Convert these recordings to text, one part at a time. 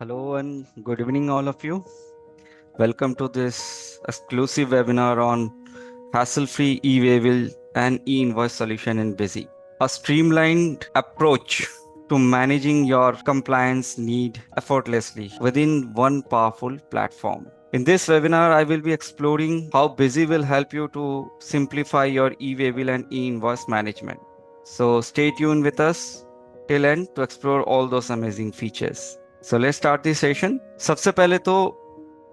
Hello and good evening, all of you. Welcome to this exclusive webinar on hassle-free e-waybill and e-invoice solution in Busy. A streamlined approach to managing your compliance need effortlessly within one powerful platform. In this webinar, I will be exploring how Busy will help you to simplify your e-waybill and e-invoice management. So stay tuned with us till end to explore all those amazing features. So let's start this session. सबसे पहले तो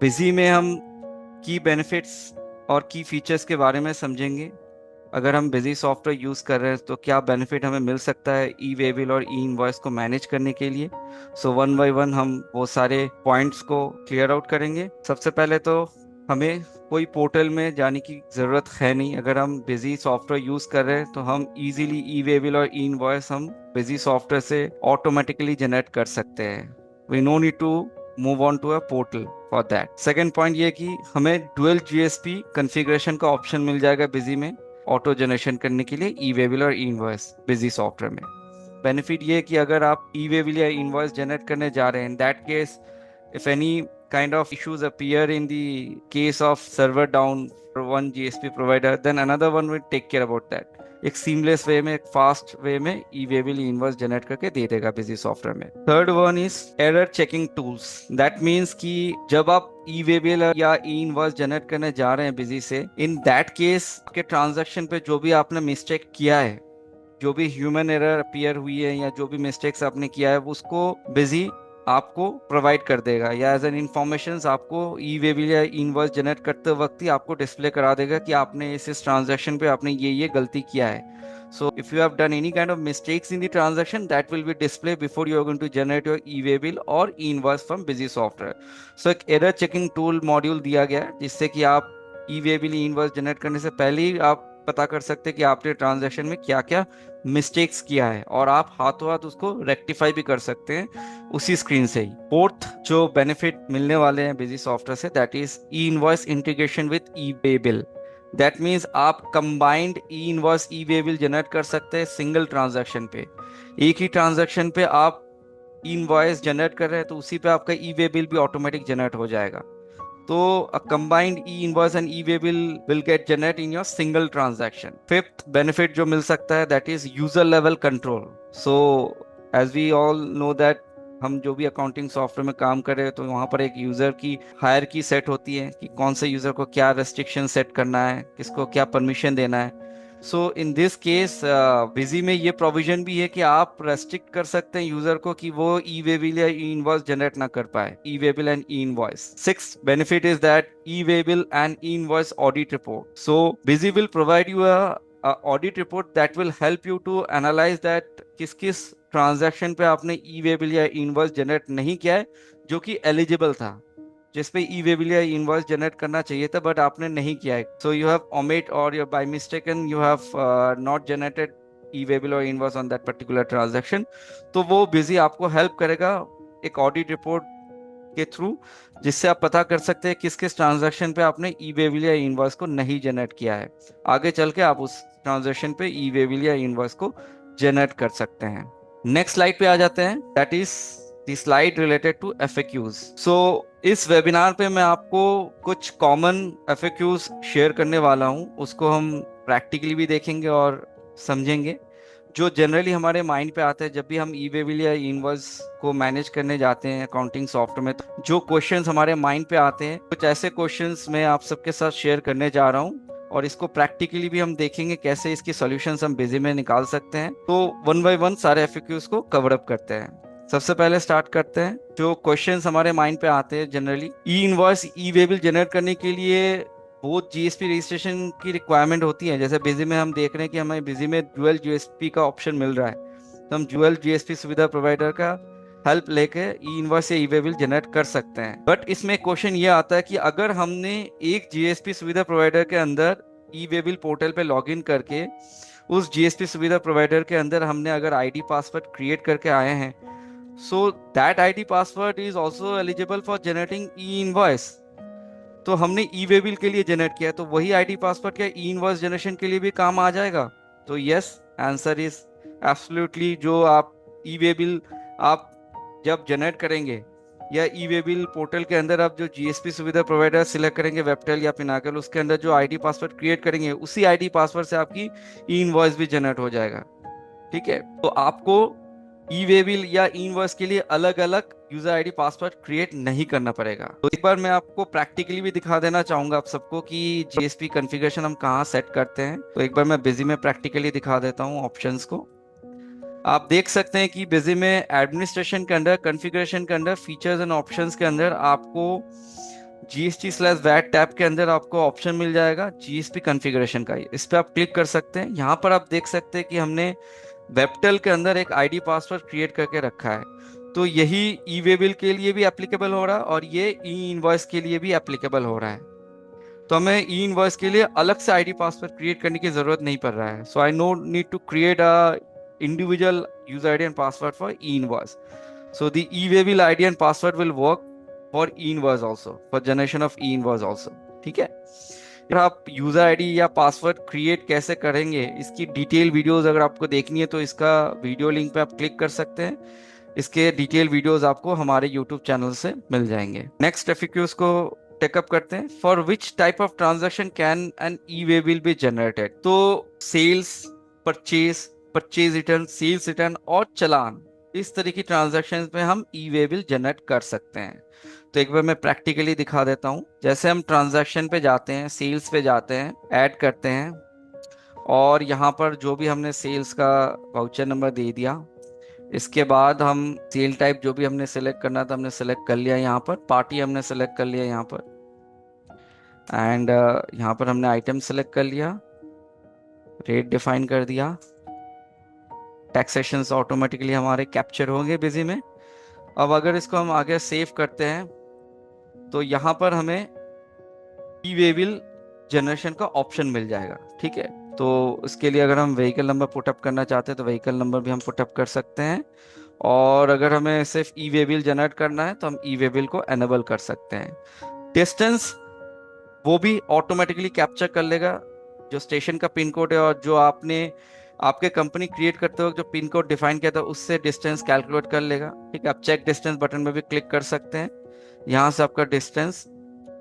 busy में हम key benefits और की features के बारे में समझेंगे। अगर हम बिजी सॉफ्टवेयर यूज कर रहे हैं तो क्या बेनिफिट हमें मिल सकता है ई वेबिल और ई इनवॉइस को मैनेज करने के लिए। सो वन बाय वन हम वो सारे पॉइंट्स को क्लियर आउट करेंगे। सबसे पहले तो हमें कोई पोर्टल में जाने की जरूरत है नहीं। अगर हम बिजी सॉफ्टवेयर यूज कर रहे हैं तो हम इजीली ई वेबिल और ई इनवॉइस हम बिजी सॉफ्टवेयर से ऑटोमेटिकली जनरेट कर सकते हैं। We no need to move on to a portal for that. Second point ये कि हमें डुअल जीएसपी कॉन्फ़िगरेशन का ऑप्शन मिल जाएगा बिजी में ऑटो जनरेशन करने के लिए ई वेबिल और ई इनवॉइस बिजी सॉफ्टवेयर में। बेनिफिट ये है कि अगर आप ई वेबिल या इनवॉइस जनरेट करने जा रहे हैं, इन that case if any kind of issues appear in the case of server down for one GSP provider, then another one will take care about that. एक सीमलेस वे में, एक फास्ट वे में ई waybill inverse generate करके दे देगा busy software में। Third one is error checking tools. That means कि जब आप ई वेबिल या ई इनवर्स जनरेट करने जा रहे हैं बिजी से, इन दैट केस के ट्रांजैक्शन पे जो भी आपने मिस्टेक किया है, जो भी ह्यूमन एरर अपीयर हुई है या जो भी मिस्टेक्स आपने किया है, उसको बिजी आपको प्रोवाइड कर देगा या एज एन इंफॉर्मेशन आपको ई वेबिल या इनवॉइस जनरेट करते वक्त ही आपको डिस्प्ले करा देगा कि आपने इस ट्रांजैक्शन पे आपने ये गलती किया है। So if you have done any kind of mistakes in the transaction, that will be displayed before you are going to generate your e-waybill or e-invoice from Busy Software. So एक error checking tool module दिया गया है जिससे कि आप e-waybill e-invoice generate करने से पहले ही आप पता कर सकते हैं कि आपने ट्रांजैक्शन में क्या क्या मिस्टेक्स किया है और आप हाथों हाथ उसको रेक्टिफाई भी कर सकते हैं उसी स्क्रीन से ही। फोर्थ जो बेनिफिट मिलने वाले हैं बिजी सॉफ्टवेयर से, that is E invoice integration with E way bill. That means आप कंबाइंड ई invoice E way bill generate कर सकते हैं सिंगल ट्रांजैक्शन पे। एक ही ट्रांजैक्शन पे आप ई इनवॉइस जनरेट कर रहे हैं तो उसी पे आपका ई वे बिल भी ऑटोमेटिक जनरेट हो जाएगा। तो a combined e-invoice and e-way will get generate in your single transaction. Fifth benefit जो मिल सकता है that is user level control. So as we all know that हम जो भी अकाउंटिंग सॉफ्टवेयर में काम कर रहे हैं तो वहाँ पर एक यूजर की हायरार्की सेट होती है कि कौन से यूजर को क्या रेस्ट्रिक्शन सेट करना है, किसको क्या परमिशन देना है। सो इन दिस केस बिजी में ये प्रोविजन भी है कि आप रेस्ट्रिक्ट कर सकते हैं यूजर को कि वो ई वेबिल या ई इनवॉइस जनरेट ना कर पाए। E waybill and E invoice. Six benefit is that e waybill and E invoice audit report. So Busy will provide you a audit report that will help you to analyse that किस किस transaction पे आपने e waybill या invoice generate नहीं किया है जो कि एलिजिबल था, जिसपे ई वेबिल या इनवॉइस जनरेट करना चाहिए था बट आपने नहीं किया है। सो यू हैव ओमिट और you by mistaken you have not generated e waybill और invoice on that particular transaction. तो वो बिजी आपको हेल्प करेगा एक ऑडिट रिपोर्ट के थ्रू, जिससे आप पता कर सकते हैं किस किस ट्रांजैक्शन पे आपने ई वेबिल या इनवॉइस को नहीं जनरेट किया है। आगे चल के आप उस ट्रांजैक्शन पे ई वेबिल या इनवॉइस को जनरेट कर सकते हैं। नेक्स्ट स्लाइड पे आ जाते हैं, that is the slide related to FAQs. सो इस वेबिनार पे मैं आपको कुछ कॉमन एफएक्यूज शेयर करने वाला हूं, उसको हम प्रैक्टिकली भी देखेंगे और समझेंगे जो जनरली हमारे माइंड पे आते हैं जब भी हम ई वेबिल या इनवॉइस को मैनेज करने जाते हैं अकाउंटिंग सॉफ्टवेयर में। तो जो क्वेश्चंस हमारे माइंड पे आते हैं, कुछ ऐसे क्वेश्चंस मैं आप सबके साथ शेयर करने जा रहा हूं और इसको प्रैक्टिकली भी हम देखेंगे कैसे इसकी सॉल्यूशंस हम बिजी में निकाल सकते हैं। तो वन बाय वन सारे एफएक्यूज को कवर अप करते हैं। सबसे पहले स्टार्ट करते हैं जो क्वेश्चंस हमारे माइंड पे आते हैं जनरली। ई इनवॉइस ई वेबिल जनरेट करने के लिए बहुत जीएसपी रजिस्ट्रेशन की रिक्वायरमेंट होती है। जैसे बिजी में हम देख रहे हैं कि हमें बिजी में डुअल जीएसपी का ऑप्शन मिल रहा है, तो हम डुअल जीएसपी सुविधा प्रोवाइडर का हेल्प लेके ई इनवॉइस या ई वेबिल जनरेट कर सकते हैं। बट इसमें क्वेश्चन ये आता है कि अगर हमने एक जीएसपी सुविधा प्रोवाइडर के अंदर ई वेबिल पोर्टल पे लॉगिन करके उस जीएसपी सुविधा प्रोवाइडर के अंदर हमने अगर आईडी पासवर्ड क्रिएट करके आए हैं, so that ID password is also eligible for generating E invoice. तो हमने ई वेबिल के लिए जनरेट किया तो वही आईडी पासवर्ड क्या ई इनवॉइस जनरेशन के लिए भी काम आ जाएगा? तो यस, आंसर इज एब्सोल्युटली। जो आप ई वेबिल आप जब जनरेट करेंगे या ई वे बिल पोर्टल के अंदर आप जो जीएसपी सुविधा प्रोवाइडर सिलेक्ट करेंगे, वेबटेल या पिनाकल, उसके अंदर जो आईडी पासवर्ड क्रिएट करेंगे उसी आईडी पासवर्ड से आपकी ई इनवॉइस भी जनरेट हो जाएगा। ठीक है, तो आपको ई वे बिल या ई इनवॉइस के लिए अलग अलग यूजर आईडी पासवर्ड क्रिएट नहीं करना पड़ेगा। तो एक बार मैं आपको प्रैक्टिकली भी दिखा देना चाहूंगा आप सबको कि जीएसपी कॉन्फ़िगरेशन हम कहाँ सेट करते हैं। तो एक बार मैं बिजी में प्रैक्टिकली दिखा देता हूँ ऑप्शंस को। आप देख सकते हैं कि बिजी में एडमिनिस्ट्रेशन के अंदर, कॉन्फ़िगरेशन के अंदर, फीचर्स एंड ऑप्शंस के अंदर आपको GST/VAT टैब के अंदर आपको ऑप्शन मिल जाएगा जीएसपी कॉन्फ़िगरेशन का। इस पे आप क्लिक कर सकते हैं। यहाँ पर आप देख सकते हैं कि हमने वेबटेल के अंदर एक आईडी पासवर्ड क्रिएट करके रखा है। तो यही ई वे बिल के लिए भी एप्लीकेबल हो रहा है और ये ई इनवॉइस के लिए भी एप्लीकेबल हो रहा है। तो हमें ई इनवॉइस के लिए अलग से आईडी पासवर्ड क्रिएट करने की जरूरत नहीं पड़ रहा है। So I no need to create a individual user ID and password for e-invoice. So the e-waybill ID and password will work for e-invoice also, for generation of e-invoice also. ठीक है, अगर आप यूजर आईडी या password create कैसे करेंगे इसकी detail videos अगर आपको देखनी है तो इसका वीडियो लिंक पे आप क्लिक कर सकते हैं। इसके डिटेल वीडियोस आपको हमारे यूट्यूब चैनल से मिल जाएंगे। नेक्स्ट एफएक्यूज को टेकअप करते हैं। For which type of transaction can an e way bill be generated? तो sales, purchase, purchase return, sales return और चालान, इस तरह की ट्रांजैक्शंस में हम ई वे बिल जनरेट कर सकते हैं। तो एक बार मैं प्रैक्टिकली दिखा देता हूं। जैसे हम ट्रांजैक्शन पे जाते हैं, सेल्स पे जाते हैं, ऐड करते हैं और यहाँ पर जो भी हमने सेल्स का वाउचर नंबर दे दिया। इसके बाद हम सेल टाइप जो भी हमने सेलेक्ट करना था हमने सेलेक्ट कर लिया, यहाँ पर पार्टी हमने सेलेक्ट कर लिया यहाँ पर, एंड यहाँ पर हमने आइटम सेलेक्ट कर लिया, रेट डिफाइन कर दिया। टैक्सेशंस ऑटोमेटिकली हमारे कैप्चर होंगे बिजी में। अब अगर इसको हम आगे सेव करते हैं तो यहाँ पर हमें ई वे बिल जनरेशन का ऑप्शन मिल जाएगा। ठीक है, तो इसके लिए अगर हम व्हीकल नंबर पुटअप करना चाहते हैं तो व्हीकल नंबर भी हम पुटअप कर सकते हैं। और अगर हमें सिर्फ ई वे बिल जनरेट करना है तो हम ई वे बिल को एनेबल कर सकते हैं। डिस्टेंस वो भी ऑटोमेटिकली कैप्चर कर लेगा जो स्टेशन का पिन कोड है और जो आपने आपके कंपनी क्रिएट करते वक्त जो पिन कोड डिफाइन किया था उससे डिस्टेंस कैलकुलेट कर लेगा। ठीक है, आप चेक डिस्टेंस बटन में भी क्लिक कर सकते हैं। यहाँ से आपका डिस्टेंस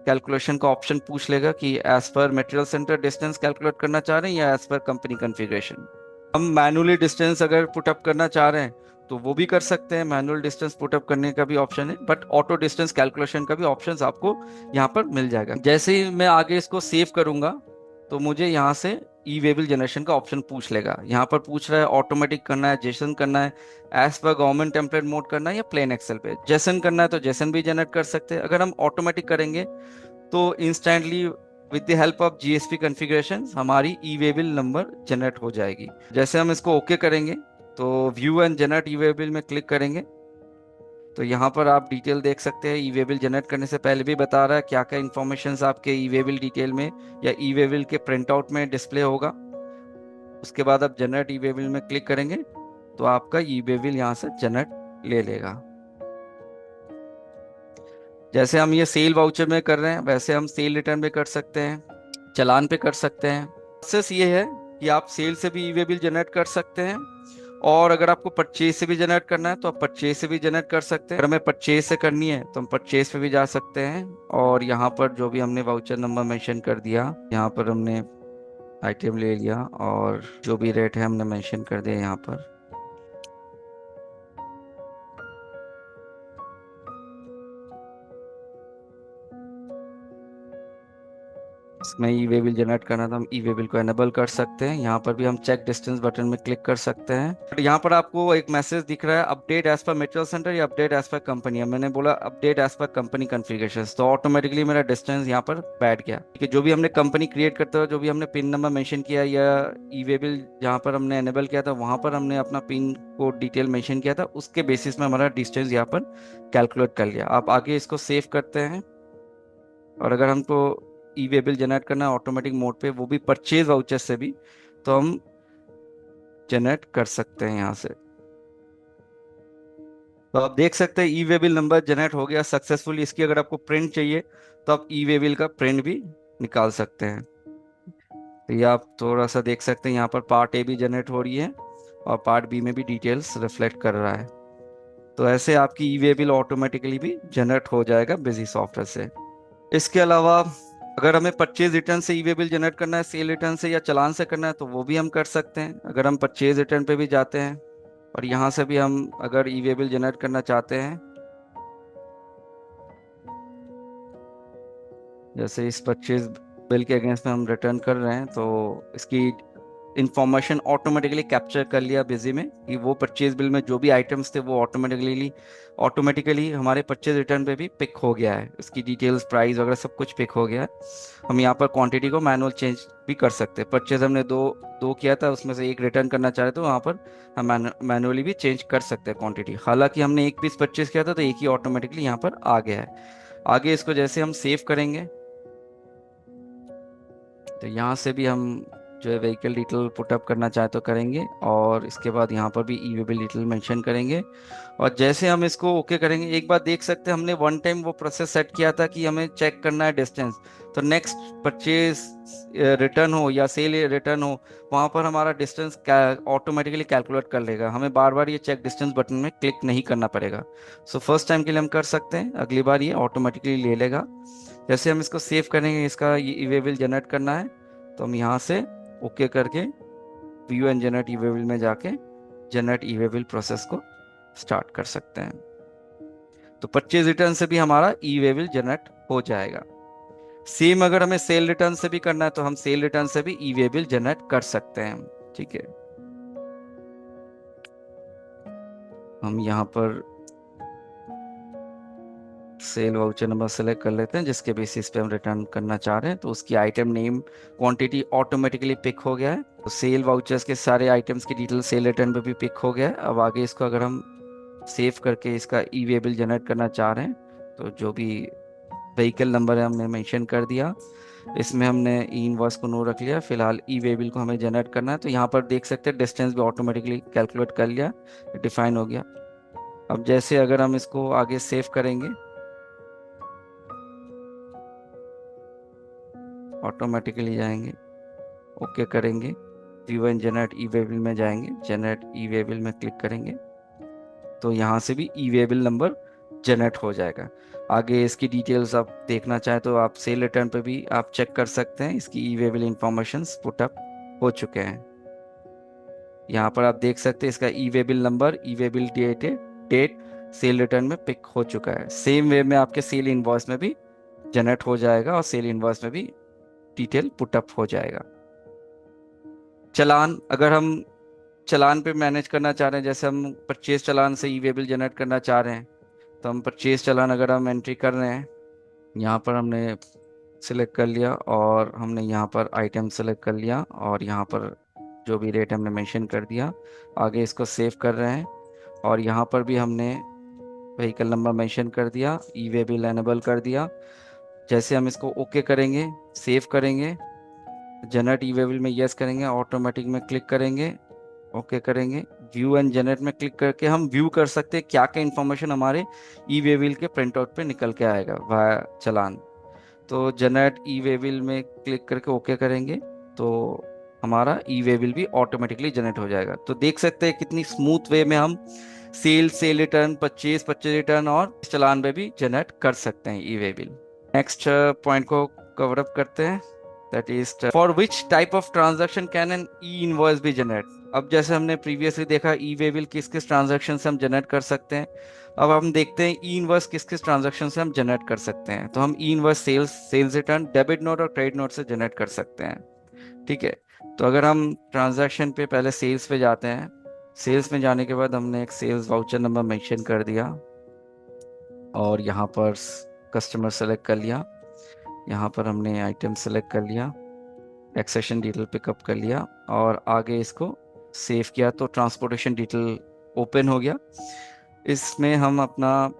कैलकुलेशन का ऑप्शन पूछ लेगा कि as per material centre distance calculate करना चाह रहे हैं या एज पर कंपनी कॉन्फ़िगरेशन। हम मैनुअली डिस्टेंस अगर पुटअप करना चाह रहे हैं तो वो भी कर सकते हैं। मैनुअल डिस्टेंस पुटअप करने का भी ऑप्शन है, बट ऑटो डिस्टेंस कैलकुलेशन का भी ऑप्शन आपको यहाँ पर मिल जाएगा। जैसे ही मैं आगे इसको सेव करूंगा तो मुझे यहाँ से ई वे बिल जनरेशन का ऑप्शन पूछ लेगा। यहाँ पर पूछ रहा है ऑटोमेटिक करना है, जेसन करना है, as per government template mode करना है या प्लेन एक्सेल पे। जेसन करना है तो जेसन भी जनरेट कर सकते हैं। अगर हम ऑटोमेटिक करेंगे तो instantly with the help of GSP configuration हमारी ई वे बिल नंबर जनरेट हो जाएगी। जैसे हम इसको ओके करेंगे तो view and generate E way bill में क्लिक करेंगे तो यहाँ पर आप डिटेल देख सकते हैं। ई वे बिल जनरेट करने से पहले भी बता रहा है क्या क्या इन्फॉर्मेशन आपके ई वे बिल डिटेल में या ई वे बिल के प्रिंट आउट में डिस्प्ले होगा। उसके बाद आप जनरेट ई वे बिल में क्लिक करेंगे तो आपका ई वे बिल यहाँ से जनरेट ले लेगा। जैसे हम ये सेल वाउचर में कर रहे हैं वैसे हम सेल रिटर्न भी कर सकते हैं, चालान पे कर सकते हैं। प्रोसेस ये है कि आप सेल से भी ई वे बिल जनरेट कर सकते हैं और अगर आपको परचेज से भी जनरेट करना है तो आप परचेज से भी जनरेट कर सकते हैं। अगर हमें परचेज से करनी है तो हम परचेज पे भी जा सकते हैं और यहाँ पर जो भी हमने वाउचर नंबर मेंशन कर दिया, यहाँ पर हमने आइटम ले लिया और जो भी रेट है हमने मेंशन कर दिया यहाँ पर। इसमें ई वे बिल जनरेट करना था हम ई वे बिल को एनेबल कर सकते हैं। यहाँ पर भी हम चेक डिस्टेंस बटन में क्लिक कर सकते हैं। बट यहाँ पर आपको एक मैसेज दिख रहा है update as per material centre या अपडेट एज पर कंपनी। मैंने बोला update as per company configuration, तो ऑटोमेटिकली मेरा डिस्टेंस यहाँ पर बैठ गया। ठीक है, जो भी हमने कंपनी क्रिएट करते हुए जो भी हमने पिन नंबर मेंशन किया या ई वे बिल जहाँ पर हमने एनेबल किया था वहाँ पर हमने अपना पिन कोड डिटेल मेंशन किया था, उसके बेसिस में हमारा डिस्टेंस यहाँ पर कैलकुलेट कर लिया। आप आगे इसको सेव करते हैं और अगर हमको ई वे बिल जनरेट करना है ऑटोमेटिक मोड पे वो भी परचेज वाउचर से भी तो हम जनरेट कर सकते हैं यहाँ से। तो आप देख सकते हैं E way bill number generate हो गया सक्सेसफुली। इसकी अगर आपको प्रिंट चाहिए तो आप ई वे बिल का प्रिंट भी निकाल सकते हैं। तो ये आप थोड़ा सा देख सकते हैं यहाँ पर पार्ट ए भी जनरेट हो रही है और पार्ट बी में भी डिटेल्स रिफ्लेक्ट कर रहा है। तो ऐसे आपकी ई वे बिल ऑटोमेटिकली भी जनरेट हो जाएगा बिजी सॉफ्टवेयर से। इसके अलावा अगर हमें परचेज रिटर्न से ई वे बिल जनरेट करना है, सेल रिटर्न से या चालान से करना है, तो वो भी हम कर सकते हैं। अगर हम परचेज रिटर्न पे भी जाते हैं और यहाँ से भी हम अगर ई वे बिल जनरेट करना चाहते हैं, जैसे इस परचेज बिल के अगेंस्ट में हम रिटर्न कर रहे हैं, तो इसकी इंफॉर्मेशन ऑटोमेटिकली कैप्चर कर लिया बिजी में कि वो परचेज बिल में जो भी आइटम्स थे वो ऑटोमेटिकली हमारे परचेज रिटर्न पे भी पिक हो गया है। उसकी डिटेल्स, प्राइस वगैरह सब कुछ पिक हो गया है। हम यहाँ पर क्वांटिटी को मैनुअल चेंज भी कर सकते हैं। परचेज हमने दो दो किया था, उसमें से एक रिटर्न करना चाह रहे तो वहाँ पर हम मैनुअली भी चेंज कर सकते हैं क्वांटिटी। हालांकि हमने एक पीस परचेज किया था तो एक ही ऑटोमेटिकली यहाँ पर आ गया है। आगे इसको जैसे हम सेव करेंगे, तो यहाँ से भी हम जो है व्हीकल डिटेल पुटअप करना चाहे तो करेंगे, और इसके बाद यहाँ पर भी ई वे बिल डिटेल मेंशन करेंगे। और जैसे हम इसको ओके करेंगे, एक बात देख सकते हैं, हमने वन टाइम वो प्रोसेस सेट किया था कि हमें चेक करना है डिस्टेंस। तो नेक्स्ट परचेज रिटर्न हो या सेल रिटर्न हो, वहाँ पर हमारा डिस्टेंस ऑटोमेटिकली कैलकुलेट कर लेगा। हमें बार बार ये चेक डिस्टेंस बटन में क्लिक नहीं करना पड़ेगा। सो फर्स्ट टाइम के लिए हम कर सकते हैं, अगली बार ये ऑटोमेटिकली ले लेगा। जैसे हम इसको सेव करेंगे, इसका ये ई वे बिल जनरेट करना है, तो हम यहाँ से ओके करके view and generate E way bill में जाके जनरेट ई वे बिल प्रोसेस को स्टार्ट कर सकते हैं। तो परचेज रिटर्न से भी हमारा ई वे बिल जनरेट हो जाएगा। सेम अगर हमें सेल रिटर्न से भी करना है तो हम सेल रिटर्न से भी ई वे बिल जनरेट कर सकते हैं। ठीक है, हम यहाँ पर सेल वाउचर नंबर सेलेक्ट कर लेते हैं जिसके बेसिस पे हम रिटर्न करना चाह रहे हैं। तो उसकी item name, quantity automatically pick हो गया है। तो सेल वाउचर्स के सारे आइटम्स की डिटेल सेल रिटर्न पे भी पिक हो गया है। अब आगे इसको अगर हम सेव करके इसका ई वे बिल जनरेट करना चाह रहे हैं, तो जो भी व्हीकल नंबर है हमने मेंशन कर दिया। इसमें हमने ई इनवॉइस को नो रख लिया। फिलहाल ई वे बिल को हमें जनरेट करना है, तो यहाँ पर देख सकते हैं डिस्टेंस भी ऑटोमेटिकली कैलकुलेट कर लिया, डिफाइन हो गया। अब जैसे अगर हम इसको आगे सेव करेंगे, ऑटोमेटिकली जाएंगे, ओके करेंगे, view and generate E way bill में जाएंगे, जनरेट ई वे बिल में क्लिक करेंगे, तो यहाँ से भी ई वे बिल नंबर जनरेट हो जाएगा। आगे इसकी डिटेल्स आप देखना चाहें तो आप सेल रिटर्न पे भी आप चेक कर सकते हैं। इसकी ई वे बिल इंफॉर्मेशन पुटअप हो चुके हैं। यहाँ पर आप देख सकते हैं इसका e way bill number, e way bill date sale return में पिक हो चुका है। सेम वे में आपके सेल इनवॉइस में भी जनरेट हो जाएगा और सेल इनवॉइस में भी डिटेल पुटअप हो जाएगा। चालान, अगर हम चालान पे मैनेज करना चाह रहे हैं, जैसे हम परचेज चालान से ई वे बिल जनरेट करना चाह रहे हैं, तो हम परचेज चालान अगर हम एंट्री कर रहे हैं, यहाँ पर हमने सिलेक्ट कर लिया और हमने यहाँ पर आइटम सेलेक्ट कर लिया और यहाँ पर जो भी रेट हमने मेंशन कर दिया। आगे इसको सेव कर रहे हैं और यहाँ पर भी हमने व्हीकल नंबर मेंशन कर दिया, ई वे बिल एनेबल कर दिया। जैसे हम इसको ओके करेंगे, सेव करेंगे, जनरेट ई वे बिल में यस करेंगे, ऑटोमेटिक में क्लिक करेंगे, ओके करेंगे, व्यू एंड जनरेट में क्लिक करके हम व्यू कर सकते हैं क्या क्या इन्फॉर्मेशन हमारे ई वे बिल के प्रिंट आउट पे निकल के आएगा वाया चालान। तो जनरेट ई वे बिल में क्लिक करके ओके करेंगे, तो हमारा ई वे बिल भी ऑटोमेटिकली जनरेट हो जाएगा। तो देख सकते हैं कितनी स्मूथ वे में हम सेल रिटर्न, परचेज रिटर्न और चालान पे भी जनरेट कर सकते हैं E way bill. Next point को कवर अप करते हैं, that is for which type of transaction can an E invoice be generate. अब जैसे हमने प्रीवियसली देखा ई वे बिल किस किस ट्रांजैक्शन से हम जनरेट कर सकते हैं, अब हम देखते हैं ई इनवॉइस किस किस ट्रांजैक्शन से हम जनरेट कर सकते हैं। तो हम E invoice sales return, debit note और क्रेडिट नोट से जनरेट कर सकते हैं। ठीक है, तो अगर हम ट्रांजैक्शन पे पहले सेल्स पे जाते हैं, सेल्स में जाने के बाद हमने एक सेल्स वाउचर नंबर मेंशन कर दिया और यहाँ पर कस्टमर सेलेक्ट कर लिया, यहाँ पर हमने आइटम सेलेक्ट कर लिया, एक्सेशन डिटेल पिकअप कर लिया और आगे इसको सेव किया, तो ट्रांसपोर्टेशन डिटेल ओपन हो गया। इसमें हम अपना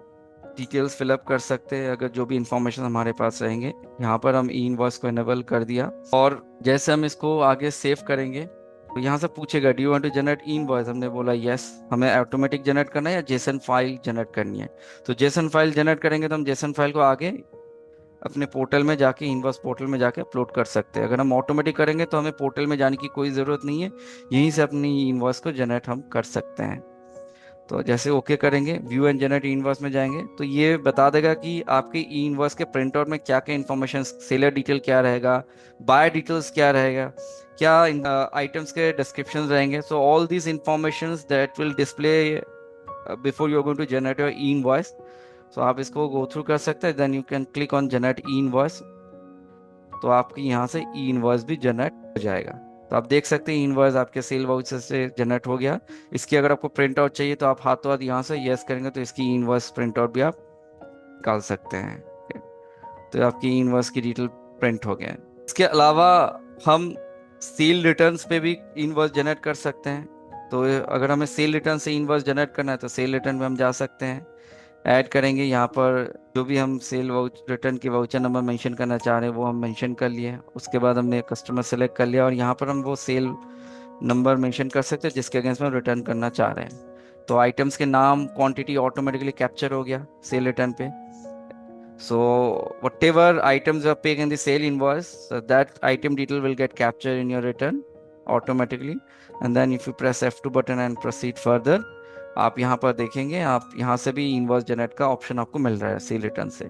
डिटेल्स फिलअप कर सकते हैं अगर जो भी इंफॉर्मेशन हमारे पास रहेंगे। यहाँ पर हम ई इनवॉइस को इनेबल कर दिया और जैसे हम इसको आगे सेव करेंगे तो यहाँ से पूछेगा do you want to generate E invoice, हमने बोला यस। हमें ऑटोमेटिक जनरेट करना है या जेसन फाइल जनरेट करनी है, तो जेसन फाइल जनरेट करेंगे तो हम जेसन फाइल को आगे अपने पोर्टल में जाके, इनवॉइस पोर्टल में जाके अपलोड कर सकते हैं। अगर हम ऑटोमेटिक करेंगे तो हमें पोर्टल में जाने की कोई ज़रूरत नहीं है, यहीं से अपनी इनवॉइस को जनरेट हम कर सकते हैं। तो जैसे ओके करेंगे, view and generate E invoice में जाएंगे तो ये बता देगा कि आपके ई इनवॉइस के प्रिंट आउट में क्या क्या इन्फॉर्मेशन, सेलर डिटेल क्या रहेगा, बाय डिटेल्स क्या रहेगा, क्या आइटम्स के डिस्क्रिप्शन रहेंगे। So all these information that will display before you are going to generate your e invoice. सो आप इसको गो थ्रू कर सकते हैं, then you can click on generate E invoice. तो आपकी यहाँ से ई इनवॉइस भी जनरेट हो जाएगा। तो आप देख सकते हैं ई इनवॉइस आपके सेल वाउचर से जनरेट हो गया। इसकी अगर आपको प्रिंट आउट चाहिए तो आप हाथों हाथ यहाँ से यस करेंगे तो इसकी ई इनवॉइस प्रिंट आउट भी आप निकाल सकते हैं। तो आपकी ई इनवॉइस की डिटेल प्रिंट हो गया है। इसके अलावा हम सेल रिटर्न्स पे भी इनवॉइस जनरेट कर सकते हैं। तो अगर हमें सेल रिटर्न से इनवॉइस जनरेट करना है तो सेल रिटर्न में हम जा सकते हैं, ऐड करेंगे यहाँ पर जो भी हम सेल वाउच रिटर्न की वाउचर नंबर मेंशन करना चाह रहे हैं वो हम मेंशन कर लिए। उसके बाद हमने कस्टमर सेलेक्ट कर लिया और यहाँ पर हम वो सेल नंबर मेंशन कर सकते हैं जिसके अगेंस्ट में रिटर्न करना चाह रहे हैं। तो आइटम्स के नाम, क्वांटिटी ऑटोमेटिकली कैप्चर हो गया सेल रिटर्न पे। So whatever items you are paying in the sale invoice, so that item detail will get captured in your return automatically. And then if you press F2 button and proceed further, आप यहाँ पर देखेंगे, आप यहाँ से भी invoice generate का option आपको मिल रहा है सेल रिटर्न से।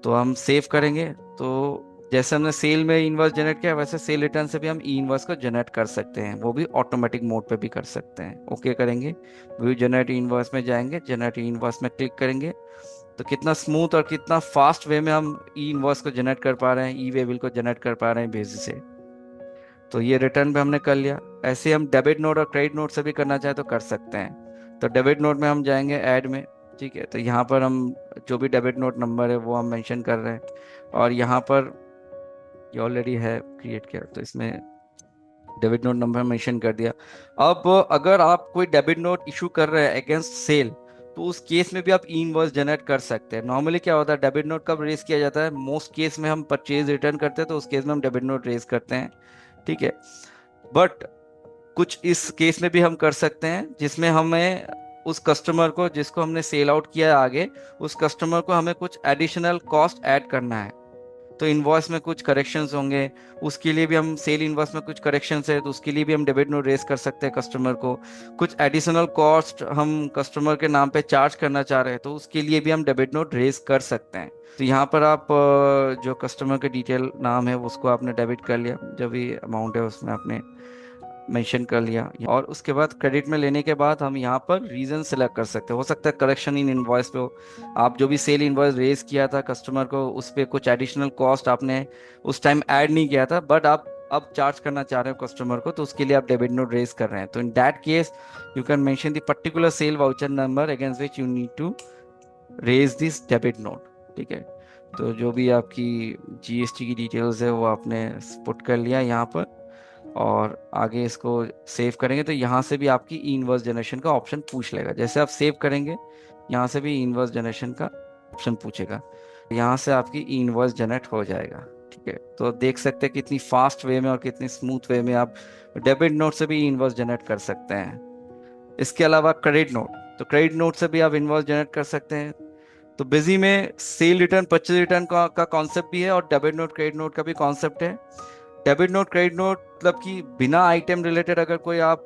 तो हम सेव करेंगे तो जैसे हमने सेल में इनवॉइस जनरेट किया वैसे सेल रिटर्न से भी हम ई इनवॉइस को जनरेट कर सकते हैं, वो भी ऑटोमेटिक मोड पे भी कर सकते हैं। ओके करेंगे, व्यू जनरेट ई इनवॉइस में जाएंगे, जनरेट ई इनवॉइस में क्लिक करेंगे तो कितना स्मूथ और कितना फास्ट वे में हम ई इनवॉइस को जनरेट कर पा रहे हैं, ई वे बिल को जनरेट कर पा रहे हैं बेसिस से। तो ये रिटर्न पे हमने कर लिया। ऐसे हम डेबिट नोट और क्रेडिट नोट से भी करना चाहे तो कर सकते हैं। तो डेबिट नोट में हम जाएंगे ऐड में, ठीक है। तो यहाँ पर हम जो भी डेबिट नोट नंबर है वो हम मेंशन कर रहे हैं और यहाँ पर ये ऑलरेडी है क्रिएट किया तो इसमें डेबिट नोट नंबर मेंशन कर दिया। अब अगर आप कोई डेबिट नोट इशू कर रहे हैं अगेंस्ट सेल तो उस केस में भी आप ई इनवॉइस जनरेट कर सकते हैं। नॉर्मली क्या होता है, डेबिट नोट कब रेज किया जाता है, मोस्ट केस में हम परचेज रिटर्न करते हैं तो उस केस में हम डेबिट नोट रेज करते हैं, ठीक है। बट कुछ इस केस में भी हम कर सकते हैं जिसमें हमें उस कस्टमर को जिसको हमने सेल आउट किया है आगे, उस कस्टमर को हमें कुछ एडिशनल कॉस्ट ऐड करना है। तो इनवॉइस में कुछ करेक्शंस होंगे, उसके लिए भी हम सेल इनवॉइस में कुछ करेक्शंस है तो उसके लिए भी हम डेबिट नोट रेज कर सकते हैं कस्टमर को। कुछ एडिशनल कॉस्ट हम कस्टमर के नाम पे चार्ज करना चाह रहे हैं तो उसके लिए भी हम डेबिट नोट रेज कर सकते हैं। तो यहाँ पर आप जो कस्टमर के डिटेल नाम है उसको आपने डेबिट कर लिया, जो भी अमाउंट है उसमें आपने मेंशन कर लिया। और उसके बाद क्रेडिट में लेने के बाद हम यहाँ पर रीजन सेलेक्ट कर सकते हैं। हो सकता है करेक्शन इन इनवॉइस पे हो, आप जो भी सेल इनवॉइस रेज किया था कस्टमर को उस पर कुछ एडिशनल कॉस्ट आपने उस टाइम ऐड नहीं किया था बट आप अब चार्ज करना चाह रहे हो कस्टमर को तो उसके लिए आप डेबिट नोट रेज कर रहे हैं। तो in that case you can mention the particular sale voucher number against which you need to raise this debit note, ठीक है। तो जो भी आपकी जीएसटी की डिटेल्स है वो आपने पुट कर लिया यहाँ पर और आगे इसको सेव करेंगे तो यहाँ से भी आपकी ई इनवॉइस जनरेशन का ऑप्शन पूछ लेगा। जैसे आप सेव करेंगे यहाँ से भी ई इनवॉइस जनरेशन का ऑप्शन पूछेगा, यहाँ से आपकी ई इनवॉइस जनरेट हो जाएगा, ठीक है। तो देख सकते हैं कितनी फास्ट वे में और कितनी स्मूथ वे में आप डेबिट नोट से भी ई इनवॉइस जनरेट कर सकते हैं। इसके अलावा क्रेडिट नोट, तो क्रेडिट नोट से भी आप इनवॉइस जनरेट कर सकते हैं। तो बिजी में सेल रिटर्न परचेज रिटर्न का कॉन्सेप्ट भी है और डेबिट नोट क्रेडिट नोट का भी कॉन्सेप्ट है। डेबिट नोट क्रेडिट नोट मतलब कि बिना आइटम रिलेटेड अगर कोई आप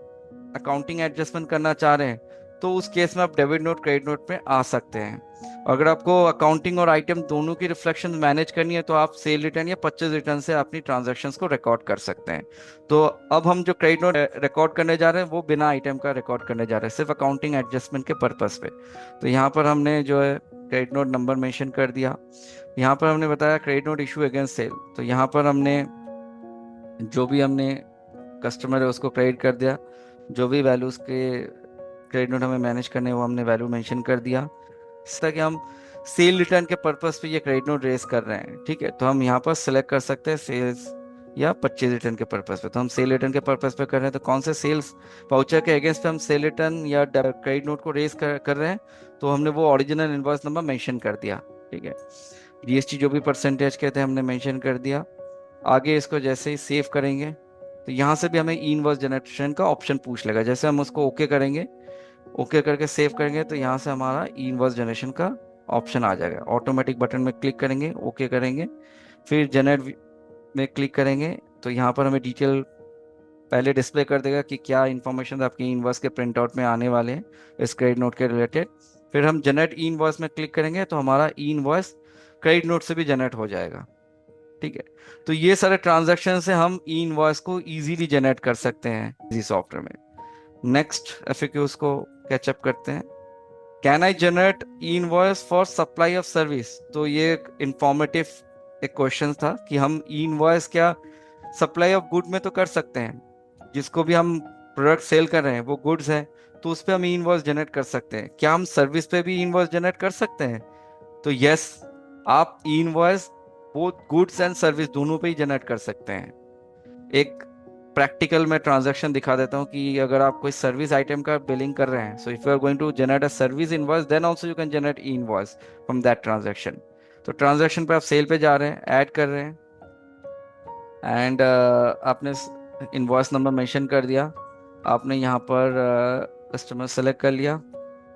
अकाउंटिंग एडजस्टमेंट करना चाह रहे हैं तो उस केस में आप डेबिट नोट क्रेडिट नोट पे आ सकते हैं। अगर आपको अकाउंटिंग और आइटम दोनों की रिफ्लेक्शन मैनेज करनी है तो आप सेल रिटर्न या परचेज रिटर्न से अपनी ट्रांजैक्शंस को रिकॉर्ड कर सकते हैं। तो अब हम जो क्रेडिट नोट रिकॉर्ड करने जा रहे हैं वो बिना आइटम का रिकॉर्ड करने जा रहे हैं, सिर्फ अकाउंटिंग एडजस्टमेंट के पर्पज पे। तो यहाँ पर हमने जो है क्रेडिट नोट नंबर मेंशन कर दिया। यहाँ पर हमने बताया credit note issue against sale, तो यहाँ पर हमने जो भी हमने कस्टमर है उसको क्रेडिट कर दिया, जो भी वैल्यूज के क्रेडिट नोट हमें मैनेज करने हैं वो हमने वैल्यू मेंशन कर दिया। इस तरह कि हम सेल रिटर्न के पर्पस पे ये क्रेडिट नोट रेज कर रहे हैं, ठीक है। तो हम यहाँ पर सेलेक्ट कर सकते हैं सेल्स या परचेज रिटर्न के पर्पस पे। तो हम सेल रिटर्न के पर्पस पे कर रहे हैं तो कौन से सेल्स वाउचर के अगेंस्ट पे हम सेल रिटर्न या क्रेडिट नोट को रेज कर रहे हैं तो हमने वो ओरिजिनल इनवॉइस नंबर मेंशन कर दिया, ठीक है। जीएसटी जो भी परसेंटेज के थे हमने मेंशन कर दिया। आगे इसको जैसे ही सेव करेंगे तो यहाँ से भी हमें ई इनवॉइस जनरेशन का ऑप्शन पूछ लेगा। जैसे हम उसको ओके करेंगे, ओके करके सेव करेंगे तो यहाँ से हमारा ई इनवॉइस जनरेशन का ऑप्शन आ जाएगा। ऑटोमेटिक बटन में क्लिक करेंगे, ओके करेंगे, फिर जनरेट में क्लिक करेंगे तो यहाँ पर हमें डिटेल पहले डिस्प्ले कर देगा कि क्या इन्फॉर्मेशन आपके इनवॉइस के प्रिंट आउट में आने वाले हैं इस क्रेडिट नोट के रिलेटेड। फिर हम जनरेट ई इनवॉइस में क्लिक करेंगे तो हमारा ई इनवॉइस क्रेडिट नोट से भी जनरेट हो जाएगा। ठीक है, तो ये सारे ट्रांजैक्शन से हम ई इनवॉइस को इजीली जनरेट कर सकते हैं इजी सॉफ्टवेयर में। नेक्स्ट एफएक्यूज को कैचअप करते हैं। Can I generate E invoice for supply of service? तो ये एक इंफॉर्मेटिव एक क्वेश्चन था कि हम ई इनवॉइस क्या सप्लाई ऑफ गुड में तो कर सकते हैं, जिसको भी हम प्रोडक्ट सेल कर रहे हैं वो गुड्स है, तो उस पर हम ई इनवॉइस जनरेट कर सकते हैं। क्या हम सर्विस पे भी ई इनवॉइस जनरेट कर सकते हैं? तो यस, आप ई invoice both goods and service दोनों पे ही जनरेट कर सकते हैं। एक प्रैक्टिकल में ट्रांजैक्शन दिखा देता हूँ कि अगर आप कोई सर्विस आइटम का बिलिंग कर रहे हैं, so if you are going to generate a service invoice then also you can generate E invoice from that transaction. तो ट्रांजैक्शन पे आप सेल पे जा रहे हैं, ऐड कर रहे हैं एंड आपने इनवॉइस नंबर मेंशन कर दिया, आपने यहाँ पर कस्टमर सेलेक्ट कर लिया,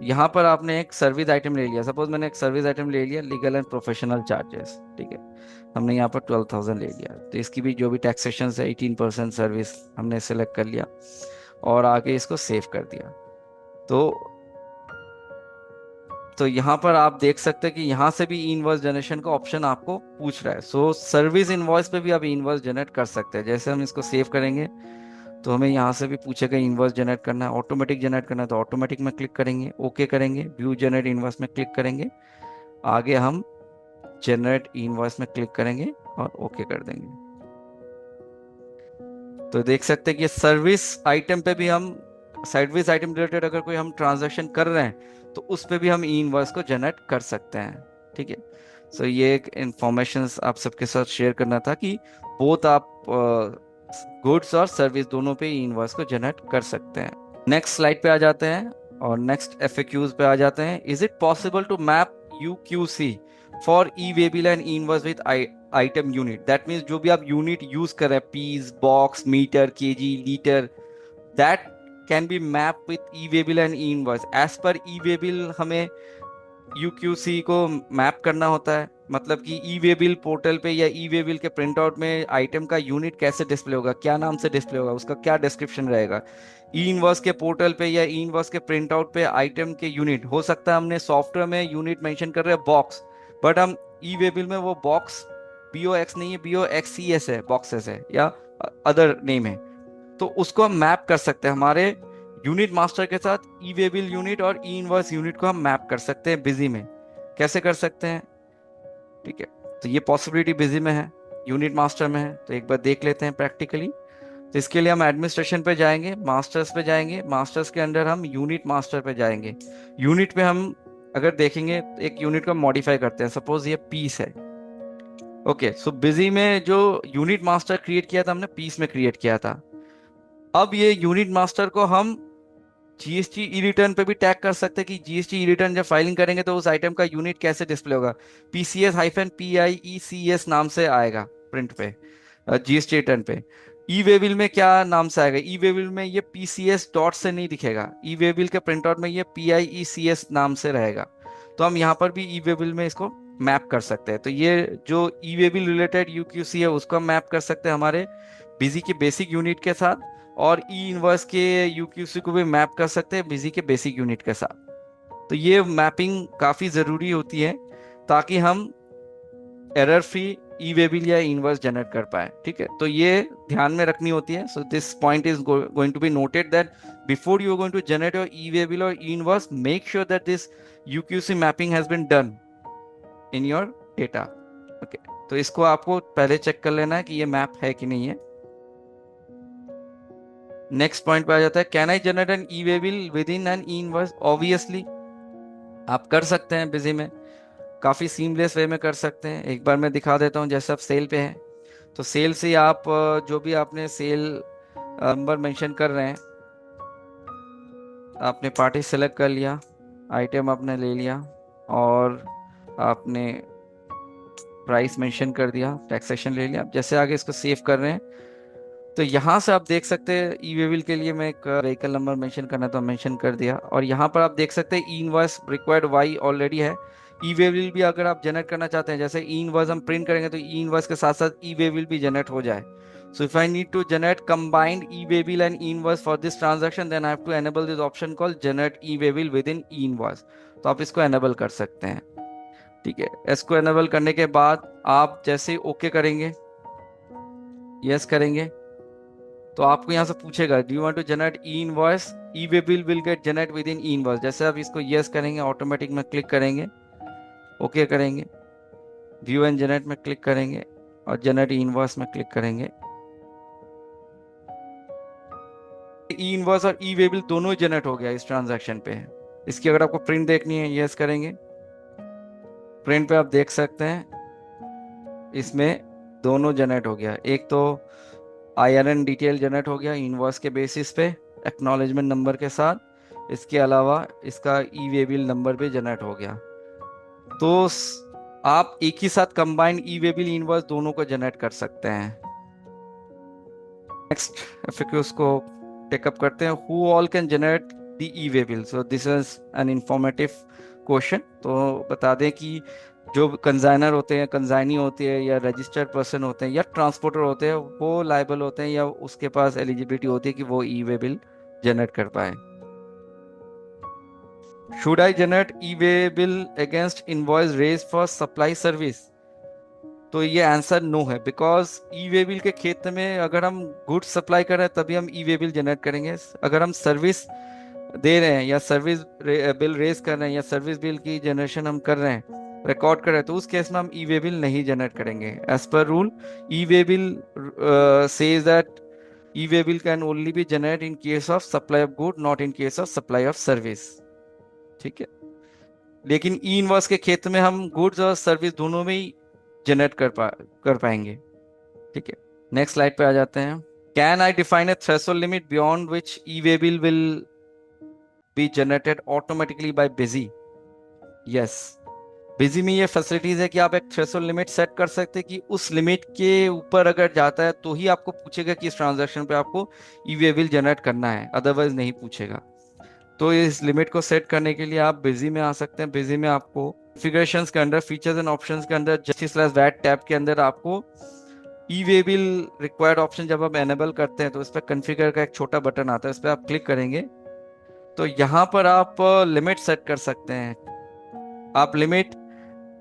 यहाँ पर आपने एक सर्विस आइटम ले लिया। सपोज मैंने एक सर्विस आइटम ले लिया, लीगल एंड प्रोफेशनल चार्जेस। ठीक है, हमने यहाँ पर 12,000 ले लिया, तो इसकी भी जो भी टैक्सेशन है 18% सर्विस हमने सेलेक्ट कर लिया और आगे इसको सेव कर दिया। तो यहाँ पर आप देख सकते हैं कि यहाँ से भी इनवॉइस जनरेशन का ऑप्शन आपको पूछ रहा है। सो सर्विस इनवॉइस पे भी आप इनवॉइस जनरेट कर सकते हैं। जैसे हम इसको सेव करेंगे तो हमें यहाँ से भी पूछेगा इनवॉइस जनरेट करना है, ऑटोमेटिक जनरेट करना है, तो ऑटोमेटिक में क्लिक करेंगे, ओके करेंगे, व्यू जनरेट इनवॉइस में क्लिक करेंगे, आगे हम जनरेट इनवॉइस में क्लिक करेंगे और ओके कर देंगे। तो देख सकते हैं कि सर्विस आइटम पे भी हम सर्विस आइटम रिलेटेड अगर कोई हम ट्रांजैक्शन कर रहे हैं तो उस पे भी हम ई इनवॉइस को जनरेट कर सकते हैं। ठीक है, सो ये एक इंफॉर्मेशन आप सबके साथ शेयर करना था कि बोथ आप गुड्स और सर्विस दोनों पे ई इनवॉइस को जनरेट कर सकते हैं। नेक्स्ट स्लाइड पे आ जाते हैं और नेक्स्ट एफएक्यूज पे आ जाते हैं। Is it possible to map UQC for E waybill and E invoice with item unit? That means जो भी आप यूनिट यूज कर रहे हैं, piece, box, metre, KG, litre, that can be map with E waybill and E invoice. As per E waybill हमें UQC को map करना होता है, मतलब कि ई वेबिल पोर्टल पे या ई वेबिल के प्रिंट आउट में आइटम का यूनिट कैसे डिस्प्ले होगा, क्या नाम से डिस्प्ले होगा, उसका क्या डिस्क्रिप्शन रहेगा। ई इनवॉइस के पोर्टल पे या ई इनवॉइस के प्रिंट आउट पे आइटम के यूनिट हो सकता है, हमने सॉफ्टवेयर में यूनिट मेंशन कर रहे हैं बॉक्स, बट हम ई वेबिल में वो बॉक्स BOX नहीं है, BOXES है, बॉक्सेस है या अदर नेम है, तो उसको हम मैप कर सकते हैं हमारे यूनिट मास्टर के साथ। ई वेबिल यूनिट और ई इनवॉइस यूनिट को हम मैप कर सकते हैं बिजी में। कैसे कर सकते हैं? ठीक है, तो ये पॉसिबिलिटी बिजी में है, यूनिट मास्टर में है, तो एक बार देख लेते हैं प्रैक्टिकली। तो इसके लिए हम एडमिनिस्ट्रेशन पे जाएंगे, मास्टर्स पे जाएंगे, मास्टर्स के अंदर हम यूनिट मास्टर पे जाएंगे। यूनिट पे हम अगर देखेंगे एक यूनिट को मॉडिफाई करते हैं, सपोज ये पीस है। ओके, सो बिजी में जो यूनिट मास्टर क्रिएट किया था हमने पीस में क्रिएट किया था। अब ये यूनिट मास्टर को हम जीएसटी ई रिटर्न पे भी टैग कर सकते हैं कि जीएसटी ई रिटर्न जब फाइलिंग करेंगे तो उस आइटम का यूनिट कैसे डिस्प्ले होगा, PCS-PIECS नाम से आएगा प्रिंट पे, जीएसटी रिटर्न पे। ई वेबिल में क्या नाम से आएगा? ई वेबिल में ये PCS डॉट से नहीं दिखेगा, ई वेबिल के प्रिंट आउट में ये PIECS नाम से रहेगा। तो हम यहाँ पर भी ई वेबिल में इसको मैप कर सकते हैं। तो ये जो ई वेबिल रिलेटेड यूक्यूसी है उसको हम मैप कर सकते हैं हमारे बिजी के बेसिक यूनिट के साथ, और ई इनवर्स के यूक्यूसी को भी मैप कर सकते हैं बिजी के बेसिक यूनिट के साथ। तो ये मैपिंग काफ़ी ज़रूरी होती है ताकि हम एरर फ्री ई वेबिल या इनवर्स जनरेट कर पाए। ठीक है, तो ये ध्यान में रखनी होती है। So this point is going to be noted that before you are going to generate your e waybill और e invoice, make sure that this UQC mapping has been done in your data. Okay, तो इसको आपको पहले check कर लेना है कि ये मैप है कि नहीं है। नेक्स्ट पॉइंट पे आ जाता है, can I generate an E waybill within an E invoice? Obviously आप कर सकते हैं, बिजी में काफ़ी सीमलेस वे में कर सकते हैं। एक बार मैं दिखा देता हूँ। जैसे आप सेल पे हैं तो सेल से आप जो भी आपने सेल नंबर मेंशन कर रहे हैं, आपने पार्टी सेलेक्ट कर लिया, आइटम आपने ले लिया और आपने प्राइस मेंशन कर दिया, टैक्सेशन ले लिया। आप जैसे आगे इसको सेव कर रहे हैं तो यहाँ से आप देख सकते हैं ई वेबिल के लिए मैं एक व्हीकल नंबर मेंशन करना तो मेंशन कर दिया, और यहाँ पर आप देख सकते हैं E invoice required Y already है। ई वेबिल भी अगर आप जनरेट करना चाहते हैं, जैसे ई इनवॉइस हम प्रिंट करेंगे तो ई इनवॉइस के साथ साथ ई वेबिल भी जनरेट हो जाए, So if I need to generate combined e-waybill and e-invoice for this transaction, then I have to enable this option called generate e-waybill within e-invoice. तो आप इसको enable कर सकते हैं, ठीक है। इसको enable करने के बाद आप जैसे ही ओके करेंगे, यस करेंगे, तो आपको यहाँ से पूछेगा do you want to generate E invoice, E way bill will get generate within E invoice. जैसे आप इसको यस करेंगे, ऑटोमेटिक में क्लिक करेंगे, ओके करेंगे, व्यू एंड जनरेट में क्लिक करेंगे और जनरेट ई इनवॉइस में क्लिक करेंगे, ई इनवॉइस और ई वे बिल दोनों ही जनरेट हो गया इस ट्रांजैक्शन पे। इसकी अगर आपको प्रिंट देखनी है, यस करेंगे, प्रिंट पे आप देख सकते हैं इसमें दोनों जनरेट हो गया। एक तो IRN डिटेल जनरेट हो गया इनवॉइस के बेसिस पे एक्नॉलेजमेंट नंबर के साथ, इसके अलावा इसका ई वे बिल नंबर भी जनरेट हो गया। तो आप एक ही साथ कंबाइंड ई वे बिल इनवॉइस दोनों को जनरेट कर सकते हैं। नेक्स्ट एफएक्यूज को टेकअप करते हैं। Who all can generate the e way bill? So this is an informative question. तो बता दें कि जो कंजाइनर होते हैं, कंजाइनी होती है, या रजिस्टर्ड पर्सन होते हैं, या ट्रांसपोर्टर होते हैं, वो लायबल होते हैं या उसके पास एलिजिबिलिटी होती है कि वो ई वे बिल जनरेट कर पाए। Should I generate E way bill against invoice raise for supply service? तो ये आंसर नो है, बिकॉज ई वे बिल के क्षेत्र में अगर हम गुड्स सप्लाई कर रहे हैं तभी हम ई वे बिल जनरेट करेंगे। अगर हम सर्विस दे रहे हैं या सर्विस बिल रेज कर रहे हैं या सर्विस बिल की जनरेशन हम कर रहे हैं, रिकॉर्ड कर रहे हैं, तो उस केस में हम ई वे बिल नहीं जनरेट करेंगे। As per rule E way bill says that E way bill can only be generate in case of supply of good, not in case of supply of service, ठीक है। लेकिन ई invoice के क्षेत्र में हम goods और service दोनों में ही जनरेट कर पाएंगे, ठीक है। नेक्स्ट स्लाइड पे आ जाते हैं। Can I define a threshold limit beyond which E way bill will be generated automatically bye busy? Yes, busy में ये फैसिलिटीज है कि आप एक थ्रेशोल्ड लिमिट सेट कर सकते हैं कि उस लिमिट के ऊपर अगर जाता है तो ही आपको पूछेगा कि इस ट्रांजैक्शन पे आपको ई वे बिल जनरेट करना है, अदरवाइज नहीं पूछेगा। तो इस लिमिट को सेट करने के लिए आप बिजी में आ सकते हैं। बिजी में आपको कॉन्फ़िगरेशंस के अंदर, फीचर्स एंड ऑप्शंस के अंदर, जस्टिस/वैट टैब के अंदर आपको e way bill required option जब आप एनेबल करते हैं तो इस पर कॉन्फ़िगर का एक छोटा बटन आता है, इस पर आप क्लिक करेंगे तो यहाँ पर आप लिमिट सेट कर सकते हैं। आप लिमिट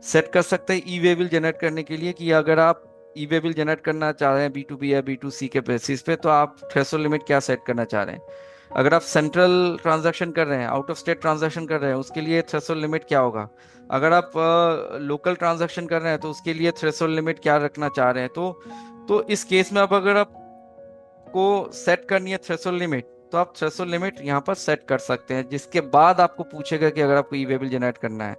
सेट कर सकते हैं ई वे बिल जनरेट करने के लिए कि अगर आप ई वे बिल जनरेट करना चाह रहे हैं B2B या B2C के बेसिस पे, तो आप थ्रेशोल्ड लिमिट क्या सेट करना चाह रहे हैं। अगर आप सेंट्रल ट्रांजैक्शन कर रहे हैं, आउट ऑफ स्टेट ट्रांजैक्शन कर रहे हैं, उसके लिए थ्रेशोल्ड लिमिट क्या होगा। अगर आप लोकल ट्रांजैक्शन कर रहे हैं तो उसके लिए थ्रेशोल्ड लिमिट क्या रखना चाह रहे हैं। तो इस केस में आप अगर आपको सेट करनी है थ्रेशोल्ड लिमिट, तो आप थ्रेशोल्ड लिमिट यहाँ पर सेट कर सकते हैं, जिसके बाद आपको पूछेगा कि अगर आपको ई वे बिल जनरेट करना है।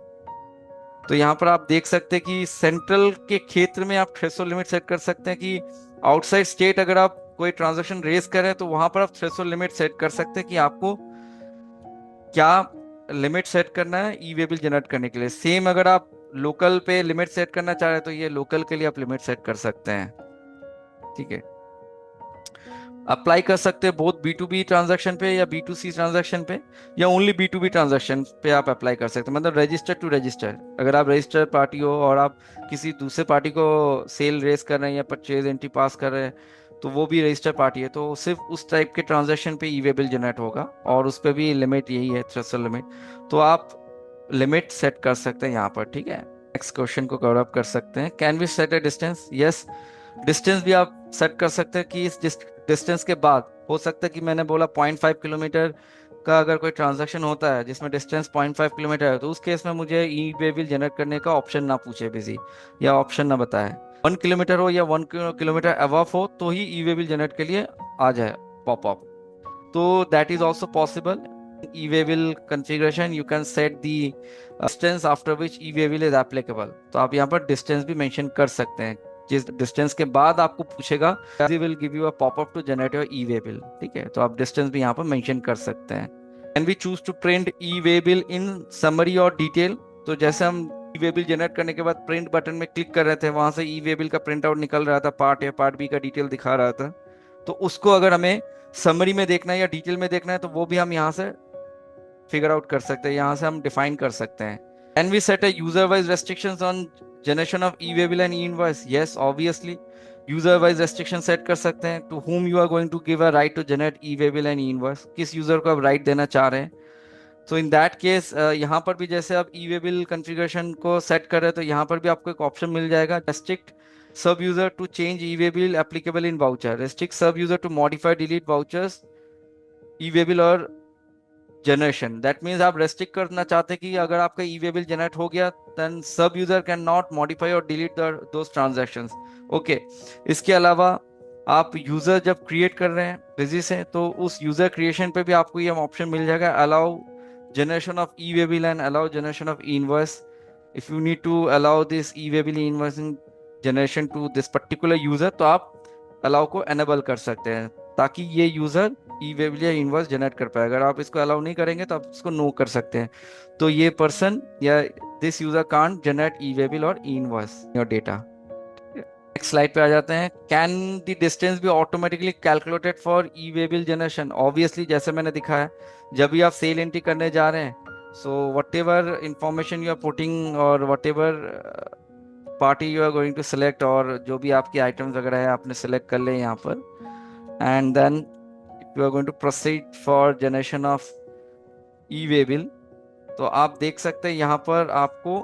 तो यहाँ पर आप देख सकते हैं कि सेंट्रल के क्षेत्र में आप थ्रेशोल्ड लिमिट सेट कर सकते हैं कि आउटसाइड स्टेट अगर आप कोई ट्रांजैक्शन रेज करें तो वहां पर आप थ्रेशोल्ड लिमिट सेट कर सकते हैं कि आपको क्या लिमिट सेट करना है ई वे बिल जनरेट करने के लिए। सेम अगर आप लोकल पे लिमिट सेट करना चाह रहे हैं तो ये लोकल के लिए आप लिमिट सेट कर सकते हैं, ठीक है। अप्लाई कर सकते हैं बोथ B2B ट्रांजैक्शन पे या B2C ट्रांजैक्शन पे, या ओनली B2B ट्रांजैक्शन पे आप अप्लाई कर सकते हैं। मतलब रजिस्टर टू रजिस्टर, अगर आप रजिस्टर पार्टी हो और आप किसी दूसरे पार्टी को सेल रेस कर रहे हैं या परचेज एंट्री पास कर रहे हैं, तो वो भी रजिस्टर पार्टी है, तो सिर्फ उस टाइप के ट्रांजैक्शन पे ई वे बिल जनरेट होगा और उस पर भी लिमिट यही है, थ्रेशोल्ड लिमिट। तो आप लिमिट सेट कर सकते हैं यहाँ पर, ठीक है। नेक्स्ट क्वेश्चन को कवर अप कर सकते हैं। Can we set a distance? Yes, distance भी आप सेट कर सकते हैं कि इस डिस्टेंस के बाद हो सकता है कि मैंने बोला 0.5 किलोमीटर का अगर कोई ट्रांजैक्शन होता है जिसमें डिस्टेंस 0.5 किलोमीटर है, तो उस केस में मुझे ई वे बिल जनरेट करने का ऑप्शन ना पूछे बिजी, या ऑप्शन ना बताए। 1 किलोमीटर हो या 1 किलोमीटर अबव हो तो ही ई वे बिल जनरेट के लिए आ जाए पॉपअप। तो that is also possible. E way bill configuration you can set the distance after which E way bill is applicable. तो आप यहाँ पर डिस्टेंस भी मेंशन कर सकते हैं, जिस डिस्टेंस के बाद आपको पूछेगा will give you a popup to generate your E way bill, ठीक है। तो आप डिस्टेंस भी यहाँ पर मेंशन कर सकते हैं। Can we choose to print E way bill in summary और डिटेल? तो जैसे हम ई वे बिल जनरेट करने के बाद प्रिंट बटन में क्लिक कर रहे थे, वहां से ई वे बिल का प्रिंट आउट निकल रहा था, पार्ट ए पार्ट बी का डिटेल दिखा रहा था। तो उसको अगर हमें समरी में देखना है या डिटेल में देखना है तो वो भी हम यहाँ से फिगर आउट कर सकते हैं, यहाँ से हम डिफाइन कर सकते हैं। Can we set a user wise restrictions on generation of e-waybill and e-invoice? Yes, obviously. User wise restriction set कर सकते हैं, to whom you are going to give a right to generate E way bill and E invoice, किस user को आप right देना चाह रहे हैं। तो इन दैट केस यहाँ पर भी जैसे आप ई वे बिल कॉन्फ़िगरेशन को सेट कर रहे हैं तो यहाँ पर भी आपको एक ऑप्शन मिल जाएगा, restrict sub user to change e way bill applicable in voucher, restrict sub user to modify delete vouchers e way bill और जनरेशन। दैट मीन्स आप रेस्ट्रिक्ट करना चाहते हैं कि अगर आपका ई वे बिल जनरेट हो गया देन सब यूजर कैन नॉट मॉडिफाई और डिलीट दोस ट्रांजैक्शंस। ओके, इसके अलावा आप यूजर जब क्रिएट कर रहे हैं बिजी से तो उस यूजर क्रिएशन पे भी आपको ये ऑप्शन मिल जाएगा, allow generation of e way bill and allow generation of e invoice. If you need to allow this e way bill invoicing generation to this particular user तो आप अलाउ को enable कर सकते हैं ताकि ये यूजर ई वे बिल या invoice generate कर पाए। अगर आप इसको अलाउ नहीं करेंगे तो आप इसको नो कर सकते हैं, तो ये पर्सन या this user can't generate E way bill और ई invoice your data. Next slide पे आ जाते हैं, can the distance be automatically calculated for e way bill generation. Obviously जैसे मैंने दिखाया, जब भी आप सेल एंट्री करने जा रहे हैं so whatever information you are putting और whatever party you are going to select, और जो भी आपकी आइटम्स वगैरह है आपने सिलेक्ट कर ले यहाँ पर, and then you are going to proceed for generation of e way bill. तो आप देख सकते हैं यहाँ पर आपको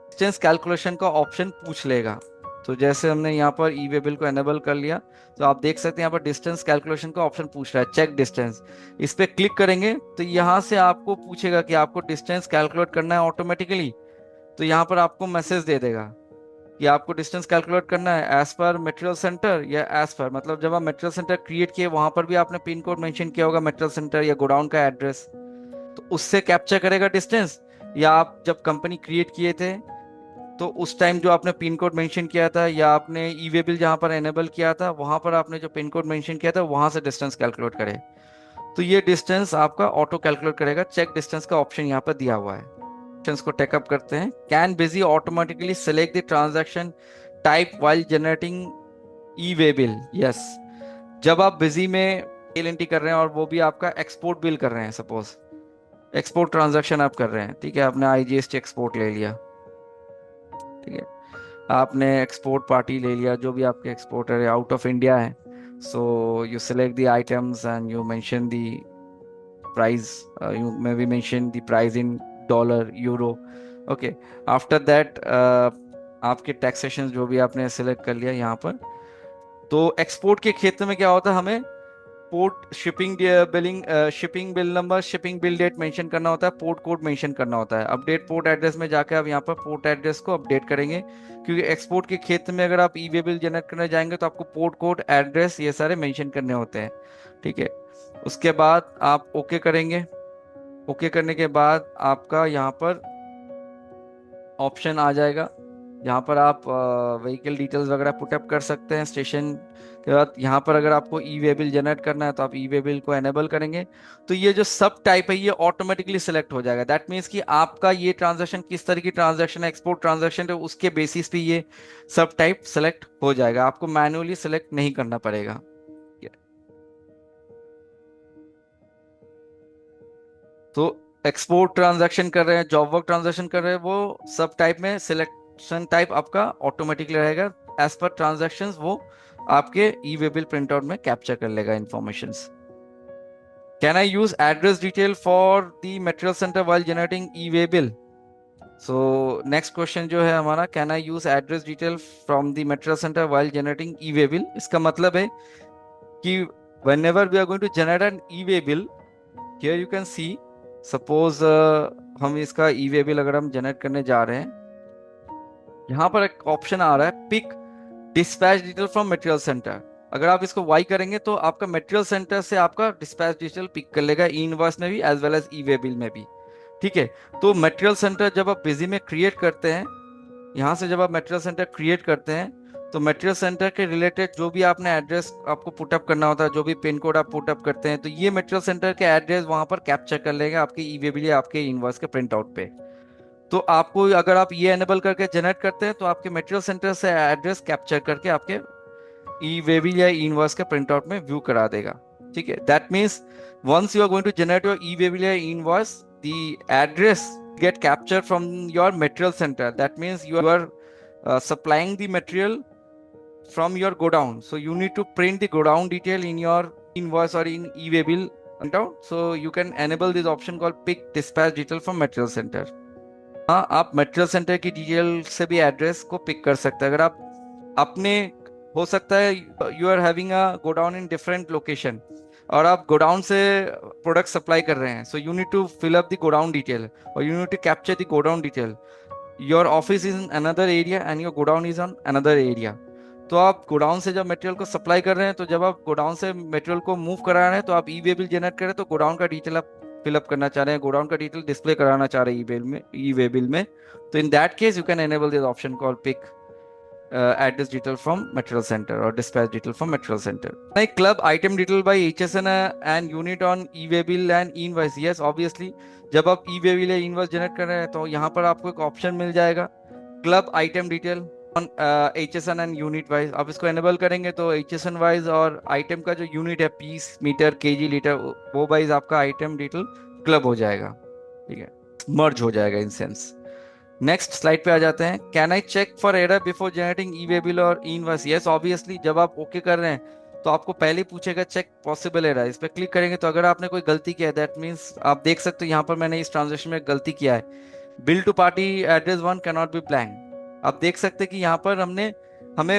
डिस्टेंस कैलकुलेशन का ऑप्शन पूछ लेगा। तो जैसे हमने यहाँ पर ई वे बिल को एनेबल कर लिया तो आप देख सकते हैं यहाँ पर डिस्टेंस कैलकुलेशन का ऑप्शन पूछ रहा है, चेक डिस्टेंस। इस पे क्लिक करेंगे तो यहाँ से आपको पूछेगा कि आपको डिस्टेंस कैलकुलेट करना है ऑटोमेटिकली, तो यहाँ पर आपको मैसेज दे देगा कि आपको डिस्टेंस कैलकुलेट करना है एज पर मटेरियल सेंटर या एज पर, मतलब जब आप मटेरियल सेंटर क्रिएट किए वहां पर भी आपने पिन कोड मेंशन किया होगा मटेरियल सेंटर या गोडाउन का एड्रेस, तो उससे कैप्चर करेगा डिस्टेंस। या आप जब कंपनी क्रिएट किए थे तो उस टाइम जो आपने पिन कोड मेंशन किया था या आपने ई वे बिल जहां पर एनेबल किया था वहां पर आपने जो पिन कोड मेंशन किया था वहां से डिस्टेंस कैलकुलेट करे, तो ये डिस्टेंस आपका ऑटो कैलकुलेट करेगा। चेक डिस्टेंस का ऑप्शन यहाँ पर दिया हुआ है, ऑप्शंस को टेकअप करते हैं। Can busy automatically select the transaction type while generating e way bill. Yes, जब आप बिजी में सेल एंट्री कर रहे हैं और वो भी आपका एक्सपोर्ट बिल कर रहे हैं, सपोज एक्सपोर्ट ट्रांजैक्शन आप कर रहे हैं, ठीक है, आपने आईजीएसटी एक्सपोर्ट ले लिया, ठीक है, आपने एक्सपोर्ट पार्टी ले लिया, जो भी आपके एक्सपोर्टर है आउट ऑफ इंडिया है, so you select the items and you mention the price, you maybe mention the price in dollar, euro. Okay, after that आपके टैक्सेशन जो भी आपने सिलेक्ट कर लिया यहाँ पर, तो एक्सपोर्ट के क्षेत्र में क्या होता है, हमें port shipping billing shipping bill number shipping bill date mention करना होता है, पोर्ट कोड मेंशन करना होता है। अपडेट पोर्ट एड्रेस में जाकर आप यहाँ पर पोर्ट एड्रेस को अपडेट करेंगे, क्योंकि एक्सपोर्ट के क्षेत्र में अगर आप ई वे बिल जनरेट करने जाएंगे तो आपको पोर्ट कोड एड्रेस ये सारे मेंशन करने होते हैं, ठीक है। उसके बाद आप ओके करेंगे, ओके करने के बाद आपका यहाँ पर ऑप्शन आ जाएगा, यहाँ पर आप व्हीकल डिटेल्स वगैरह पुटअप कर सकते हैं। स्टेशन के बाद यहाँ पर अगर आपको ई वे बिल जनरेट करना है तो आप ई वे बिल को एनेबल करेंगे, तो ये जो सब टाइप है ये ऑटोमेटिकली सिलेक्ट हो जाएगा। दैट मीन्स कि आपका ये ट्रांजैक्शन किस तरह की ट्रांजैक्शन है, एक्सपोर्ट ट्रांजैक्शन है, उसके बेसिस पे ये सब टाइप सेलेक्ट हो जाएगा, आपको मैन्युअली सेलेक्ट नहीं करना पड़ेगा। तो एक्सपोर्ट ट्रांजैक्शन कर रहे हैं, जॉब वर्क ट्रांजैक्शन कर रहे हैं, वो सब टाइप में सिलेक्शन टाइप आपका ऑटोमेटिकली रहेगा, एज पर ट्रांजैक्शंस वो आपके e way bill print out में कैप्चर कर लेगा informations. Can I use address detail for the material centre while generating e way bill. So next question जो है हमारा, can I use address detail from the material centre while generating e way bill. इसका मतलब है कि whenever we are going to generate an e-way bill, here you can see, suppose हम इसका e way bill अगर हम generate करने जा रहे हैं, यहाँ पर एक ऑप्शन आ रहा है pick dispatch detail from material centre. अगर आप इसको वाई करेंगे तो आपका मटेरियल सेंटर से आपका डिस्पैच डिटेल पिक कर लेगा, ई इनवॉइस में भी एज वेल एज ई वे बिल में भी, ठीक है। तो मटेरियल सेंटर जब आप बिजी में क्रिएट करते हैं, यहाँ से जब आप मटेरियल सेंटर क्रिएट करते हैं तो मटेरियल सेंटर के रिलेटेड जो भी आपने एड्रेस आपको पुटअप करना होता है, जो भी पिन कोड आप पुटअप करते हैं, तो ये मटेरियल सेंटर के एड्रेस वहां पर कैप्चर कर लेगा आपके ई वे बिल या आपके इनवॉइस के प्रिंट आउट पे। तो आपको अगर आप ये एनेबल करके जनरेट करते हैं तो आपके मटेरियल सेंटर से एड्रेस कैप्चर करके आपके ई वे बिल या इनवॉइस के प्रिंट आउट में व्यू करा देगा, ठीक है। That means once you are going to generate your E way bill या invoice, the address get captured from your material center. That means you are supplying the material from your godown. So you need to print the godown detail in your invoice or in e-way bill out. So you can enable this option called pick dispatch detail from material center. हाँ, आप material centre की detail से भी address को pick कर सकते हैं। अगर आप अपने, हो सकता है you are having a godown in different location और आप गोडाउन से प्रोडक्ट सप्लाई कर रहे हैं, so you need to fill up the godown detail और you need to capture the godown detail. Your office is in another area and your godown is on another area. तो आप godown से जब material को supply कर रहे हैं, तो जब आप गोडाउन से मटेरियल को मूव करा रहे हैं, तो आप ई वे बिल जनरेट करें, तो गोडाउन का डिटेल आप फिलअप करना चाह रहे हैं, गोडाउन का डिटेल डिस्प्ले कराना चाह रहे हैं ई वे बिल में, तो in that case you can enable this option call pick address detail from material center or dispatch detail from material center. Like club item detail by HSN and unit on e-way bill and e-invoice. Yes, obviously जब आप e-way bill या invoice generate कर रहे हैं, तो यहाँ पर आपको एक ऑप्शन मिल जाएगा club item detail on HSN and unit wise. आप इसको एनेबल करेंगे तो HSN वाइज और आइटम का जो यूनिट है, पीस, मीटर, केजी, लीटर, वो वाइज आपका आइटम डिटेल क्लब हो जाएगा, ठीक है, मर्ज हो जाएगा इन सेंस। नेक्स्ट स्लाइड पे आ जाते हैं। Can I check for error before generating e way bill और ई इनवॉइस? यस, ऑब्वियसली जब आप ओके कर रहे हैं तो आपको पहले पूछेगा चेक पॉसिबल एरर। इस पर क्लिक करेंगे तो अगर आपने कोई गलती किया है, दैट मीन्स आप देख सकते हो यहाँ पर मैंने इस ट्रांजेक्शन में गलती किया है, bill to party address 1 can not be blank. आप देख सकते हैं कि यहाँ पर हमें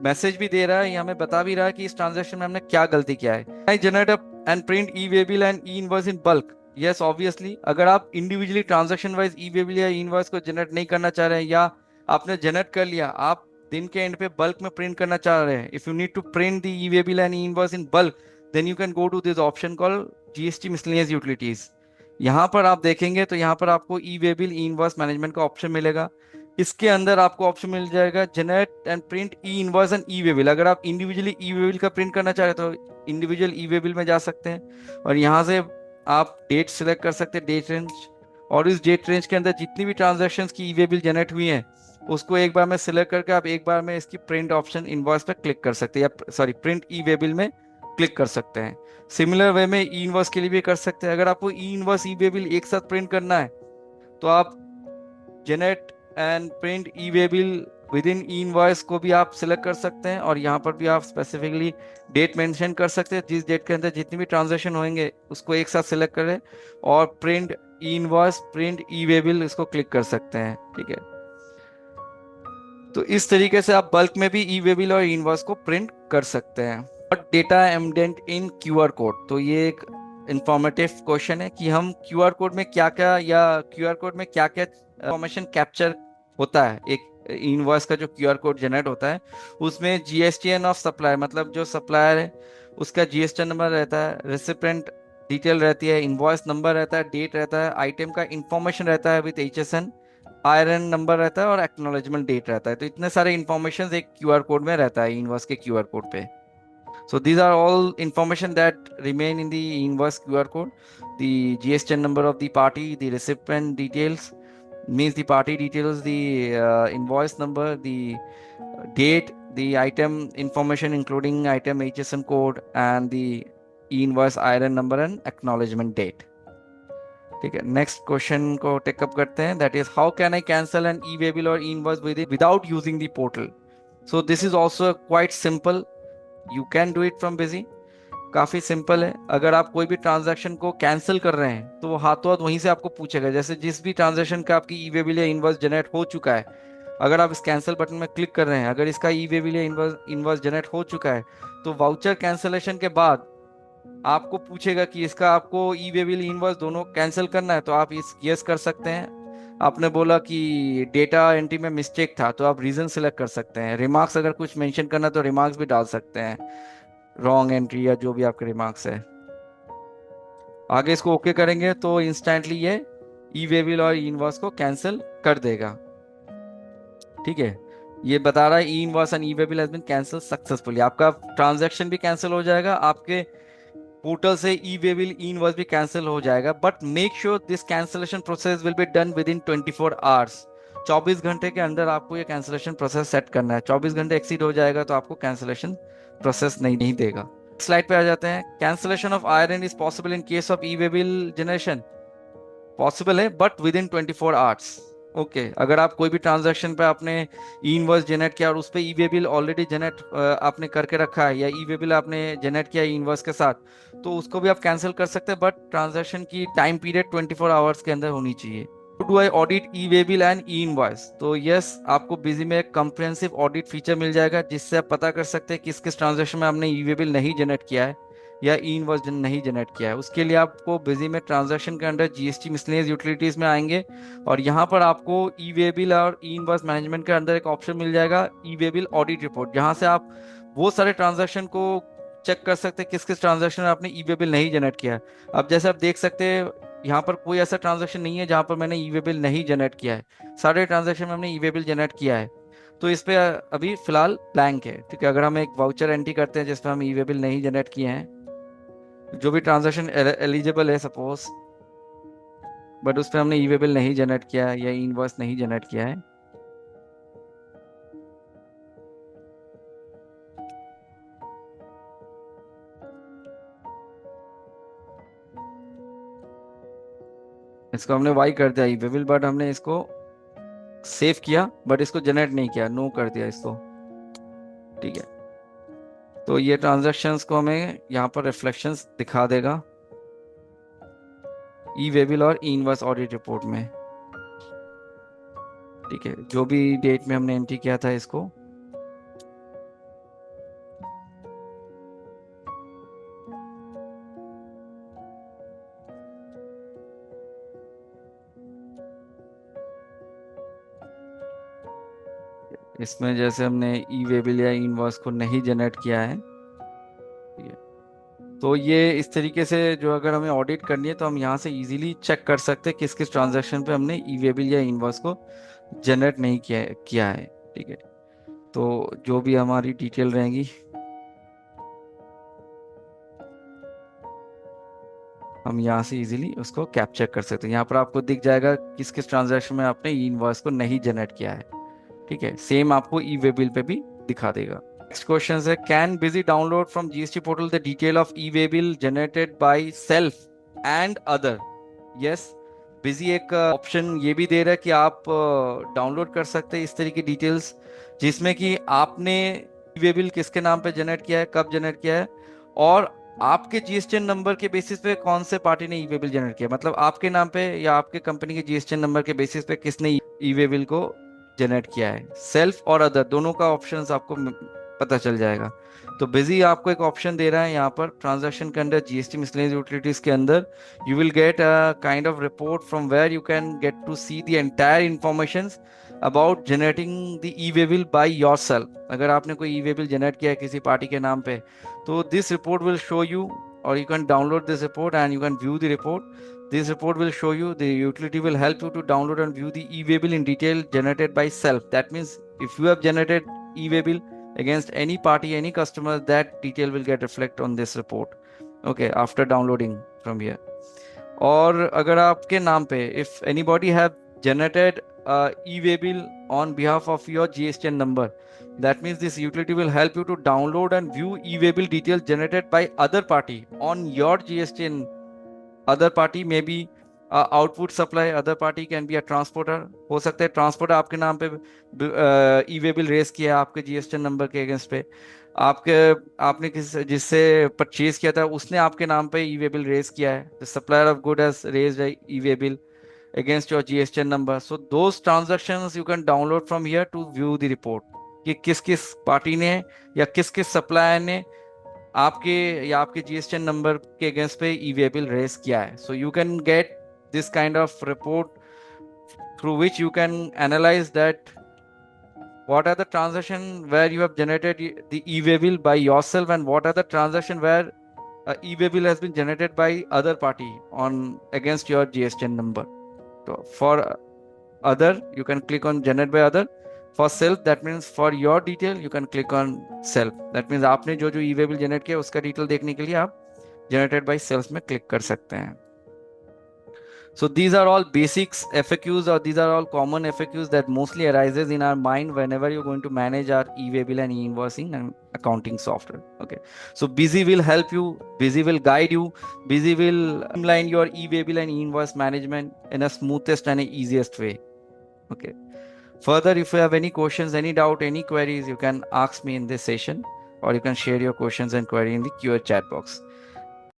मैसेज भी दे रहा है, हमें बता भी रहा है कि इस ट्रांजेक्शन में हमने क्या गलती किया है। I generate and print E way bill and E invoice in bulk? Yes, obviously अगर आप individually transaction wise e way bill या इनवॉइस को जनरेट नहीं करना चाह रहे हैं, या आपने जनरेट कर लिया, आप दिन के एंड पे बल्क में प्रिंट करना चाह रहे हैं, if you need to print the e way bill and invoice in bulk, then you can go to this option called GST miscellaneous utilities. यहाँ पर आप देखेंगे तो यहाँ पर आपको e way bill e invoice management का ऑप्शन मिलेगा। इसके अंदर आपको ऑप्शन मिल जाएगा generate and print e invoice and e way bill. अगर आप इंडिविजुअली ई वे बिल का प्रिंट करना चाह रहे हैं तो इंडिविजुअल ई वे बिल में जा सकते हैं और यहाँ से आप डेट सिलेक्ट कर सकते हैं, डेट रेंज, और इस डेट रेंज के अंदर जितनी भी ट्रांजैक्शंस की ई वे बिल जनरेट हुई हैं उसको एक बार में सिलेक्ट करके आप एक बार में इसकी प्रिंट ऑप्शन इनवॉइस पे क्लिक कर सकते हैं, या सॉरी प्रिंट ई वे बिल में क्लिक कर सकते हैं। सिमिलर वे में ई इनवॉइस के लिए भी कर सकते हैं। अगर आपको ई इनवॉइस ई वे बिल एक साथ प्रिंट करना है तो आप generate and print E way bill with in E invoice को भी आप सिलेक्ट कर सकते हैं और यहाँ पर भी आप स्पेसिफिकली डेट मेंशन कर सकते हैं, जिस डेट के अंदर जितनी भी ट्रांजैक्शन होंगे उसको एक साथ सिलेक्ट करें और प्रिंट ई इनवॉइस प्रिंट ई वे बिल इसको क्लिक कर सकते हैं, ठीक है। तो इस तरीके से आप बल्क में भी ई वे बिल और इनवॉइस को प्रिंट कर सकते हैं। और data embedded in QR code, तो ये एक इंफॉर्मेटिव क्वेश्चन है कि हम क्यूआर कोड में क्या क्या, या क्यूआर कोड में क्या क्या इंफॉर्मेशन कैप्चर होता है। एक इनवॉइस का जो क्यूआर कोड जनरेट होता है उसमें जीएसटीएन ऑफ सप्लायर, मतलब जो सप्लायर है उसका जीएसटीएन नंबर रहता है, रेसिपिएंट डिटेल रहती है, इनवॉइस नंबर रहता है, डेट रहता है, आइटम का इंफॉर्मेशन रहता है विद एचएसएन, आईआरएन नंबर रहता है और एक्नॉलेजमेंट डेट रहता है। तो इतने सारे इंफॉर्मेशन एक क्यूआर कोड में रहता है इनवॉइस के क्यूआर कोड पे। So these are all information that remain in the invoice QR code. The GSTN number of the party, the recipient details, means the party details, the invoice number, the date, the item information including item HSN code and the invoice IRN number and acknowledgement date. ठीक है, next question को take up करते हैं, that is how can I cancel an e way bill और invoice without using the portal? So this is also quite simple, you can do it from Busy. काफी simple है। अगर आप कोई भी ट्रांजैक्शन को कैंसिल कर रहे हैं तो वो हाथों हाथ वहीं से आपको पूछेगा, जैसे जिस भी ट्रांजैक्शन का आपकी ई वे बिल या इनवॉइस जनरेट हो चुका है, अगर आप इस कैंसिल बटन में क्लिक कर रहे हैं, अगर इसका ई वे बिल या इनवॉइस जनरेट हो चुका है तो वाउचर कैंसिलेशन के बाद आपको पूछेगा कि इसका आपको ई वे बिल इनवॉइस दोनों कैंसिल करना है, तो आप इस यस कर सकते हैं। आपने बोला कि डेटा एंट्री में मिस्टेक था तो आप रीजन सिलेक्ट कर सकते हैं। रिमार्क्स अगर कुछ मेंशन करना तो रिमार्क्स भी डाल सकते हैं, रॉन्ग एंट्री या जो भी आपके रिमार्क्स है। आगे इसको ओके करेंगे तो इंस्टेंटली ये ई वे बिल और इनवॉइस को कैंसिल कर देगा, ठीक है। ये बता रहा है e invoice and e way bill has been cancel successfully. आपका ट्रांजैक्शन भी कैंसिल हो जाएगा, आपके पोर्टल से e way bill e invoice भी कैंसिल हो जाएगा, but make sure this cancellation process will be done within 24 hours. 24 घंटे के अंदर आपको ये कैंसिलेशन प्रोसेस सेट करना है। 24 घंटे एक्सीड हो जाएगा तो आपको कैंसिलेशन प्रोसेस नहीं देगा। स्लाइड पे आ जाते हैं। Cancellation of IRN is possible in case of e way bill generation, possible है but within 24 hours. Okay अगर आप कोई भी ट्रांजैक्शन पे आपने ई इनवॉइस जनरेट किया और उस पे ई वे बिल ऑलरेडी जनरेट आपने करके रखा है, या ई वे बिल आपने जनरेट किया ई इनवॉइस के साथ, तो उसको भी आप कैंसिल कर सकते हैं, बट ट्रांजैक्शन की टाइम पीरियड 24 आवर्स के अंदर होनी चाहिए। Do I audit E way bill and E invoice? तो यस, आपको बिजी में एक कंप्रिहेंसिव ऑडिट फीचर मिल जाएगा जिससे आप पता कर सकते हैं किस किस ट्रांजैक्शन में आपने ई वे बिल नहीं जनरेट किया है या ई इनवॉइस नहीं जनरेट किया है। उसके लिए आपको बिजी में ट्रांजैक्शन के अंडर जीएसटी मिसलेनियस यूटिलिटीज में आएंगे, और यहाँ पर आपको ई वे बिल और ई इनवॉइस मैनेजमेंट के अंदर एक ऑप्शन मिल जाएगा, ई वे बिल ऑडिट रिपोर्ट, जहाँ से आप वो सारे ट्रांजैक्शन को चेक कर सकते हैं किस किस ट्रांजैक्शन में आपने ई वे बिल नहीं जनरेट किया है। अब जैसे आप देख सकते हैं, यहाँ पर कोई ऐसा ट्रांजैक्शन नहीं है जहाँ पर मैंने ई वे बिल नहीं जनरेट किया है, सारे ट्रांजैक्शन में हमने ई वे बिल जनरेट किया है। तो इस पे अभी फिलहाल ब्लैंक है, ठीक है। अगर हम एक वाउचर एंट्री करते हैं जिसपे हम ई वे बिल नहीं जनरेट किए हैं, जो भी ट्रांजैक्शन एलिजिबल है सपोज, बट उस पर हमने ई वे बिल नहीं जनरेट किया है या इनवॉइस नहीं जनरेट किया है, इसको हमने वाई कर दिया ई वे बिल, बट हमने इसको सेव किया बट इसको जनरेट नहीं किया, नो कर दिया इसको, ठीक है। तो ये ट्रांजैक्शंस को हमें यहाँ पर रिफ्लेक्शंस दिखा देगा ई वे बिल और ई इनवॉइस ऑडिट रिपोर्ट में, ठीक है, जो भी डेट में हमने एंट्री किया था इसको। इसमें जैसे हमने ई वे बिल या इनवॉइस को नहीं जनरेट किया है, ठीक है। तो ये इस तरीके से जो अगर हमें ऑडिट करनी है तो हम यहाँ से इजीली चेक कर सकते हैं किस किस ट्रांजैक्शन पे हमने ई वे बिल या इनवॉइस को जनरेट नहीं किया है, ठीक है। तो जो भी हमारी डिटेल रहेंगी हम यहाँ से इजीली उसको कैप्चर कर सकते हैं। यहाँ पर आपको दिख जाएगा किस किस ट्रांजैक्शन में आपने ई इनवॉइस को नहीं जनरेट किया है, ठीक है। सेम आपको ई वे बिल पे भी दिखा देगा। नेक्स्ट क्वेश्चन है, can busy download from GST portal the detail of e way bill generated by self and other? Yes, busy एक ऑप्शन ये भी दे रहा है कि आप डाउनलोड कर सकते हैं इस तरह की डिटेल्स जिसमें कि आपने ई वे बिल किसके नाम पे जनरेट किया है, कब जनरेट किया है, और आपके जीएसटी नंबर के बेसिस पे कौन से पार्टी ने ई वे बिल जनरेट किया, मतलब आपके नाम पे या आपके कंपनी के जीएसटी नंबर के बेसिस पे किसने ई वे बिल को जनरेट किया है। सेल्फ और अदर दोनों का ऑप्शंस आपको पता चल जाएगा। तो बिजी आपको एक ऑप्शन दे रहा है यहाँ पर ट्रांजैक्शन के अंदर जीएसटी मिसलेनियस यूटिलिटीज के अंदर, you will get a kind of report from where you can get to see the entire information about generating the e way bill by yourself. अगर आपने कोई ई वे बिल जनरेट किया है किसी party के नाम पे, तो this report will show you, or you can download this report and you can view the report. This report will show you, the utility will help you to download and view the e-way bill in detail generated by self. That means if you have generated e-way bill against any party, any customer, that detail will get reflect on this report, okay, after downloading from here. और अगर आपके नाम पे if anybody have generated e-way bill on behalf of your GSTN number, that means this utility will help you to download and view e-way bill details generated by other party on your GSTN. Other party may be output supply, other party can be a transporter, हो सकता है transporter आपके नाम पे ई way bill race किया आपके GST number के against पे, आपके आपने किस जिससे परचेज किया था उसने आपके नाम पे ई वे बिल रेस किया है, the supplier of good has raised E way bill against your GSTN number. So those transactions you can download from here to view the report कि किस किस पार्टी ने या किस किस सप्लायर ने आपके या आपके जीएसटी नंबर के अगेंस्ट पे ई वे बिल रेस किया है. So you can get this kind of report through which you can analyze that what are the transaction where you have generated the e-way bill by yourself and what are the transaction where e-way bill has been generated by other party on against your GSTN number. So for other you can click on generate by other. For self that means for your detail you can click on self. That means आपने जो जो e-way bill generate किया उसका detail देखने के लिए आप generated by self में click कर सकते हैं. So these are all basics FAQs, or these are all common FAQs that mostly arises in our mind whenever you're going to manage our e-way bill and e-invoicing and accounting software. Okay, so Busy will help you, Busy will guide you, Busy will streamline your e-way bill and e-invoice management in a smoothest and easiest way. Okay. Further, if you have any questions, any doubt, any queries, you can ask me in this session, or you can share your questions and query in the QA chat box.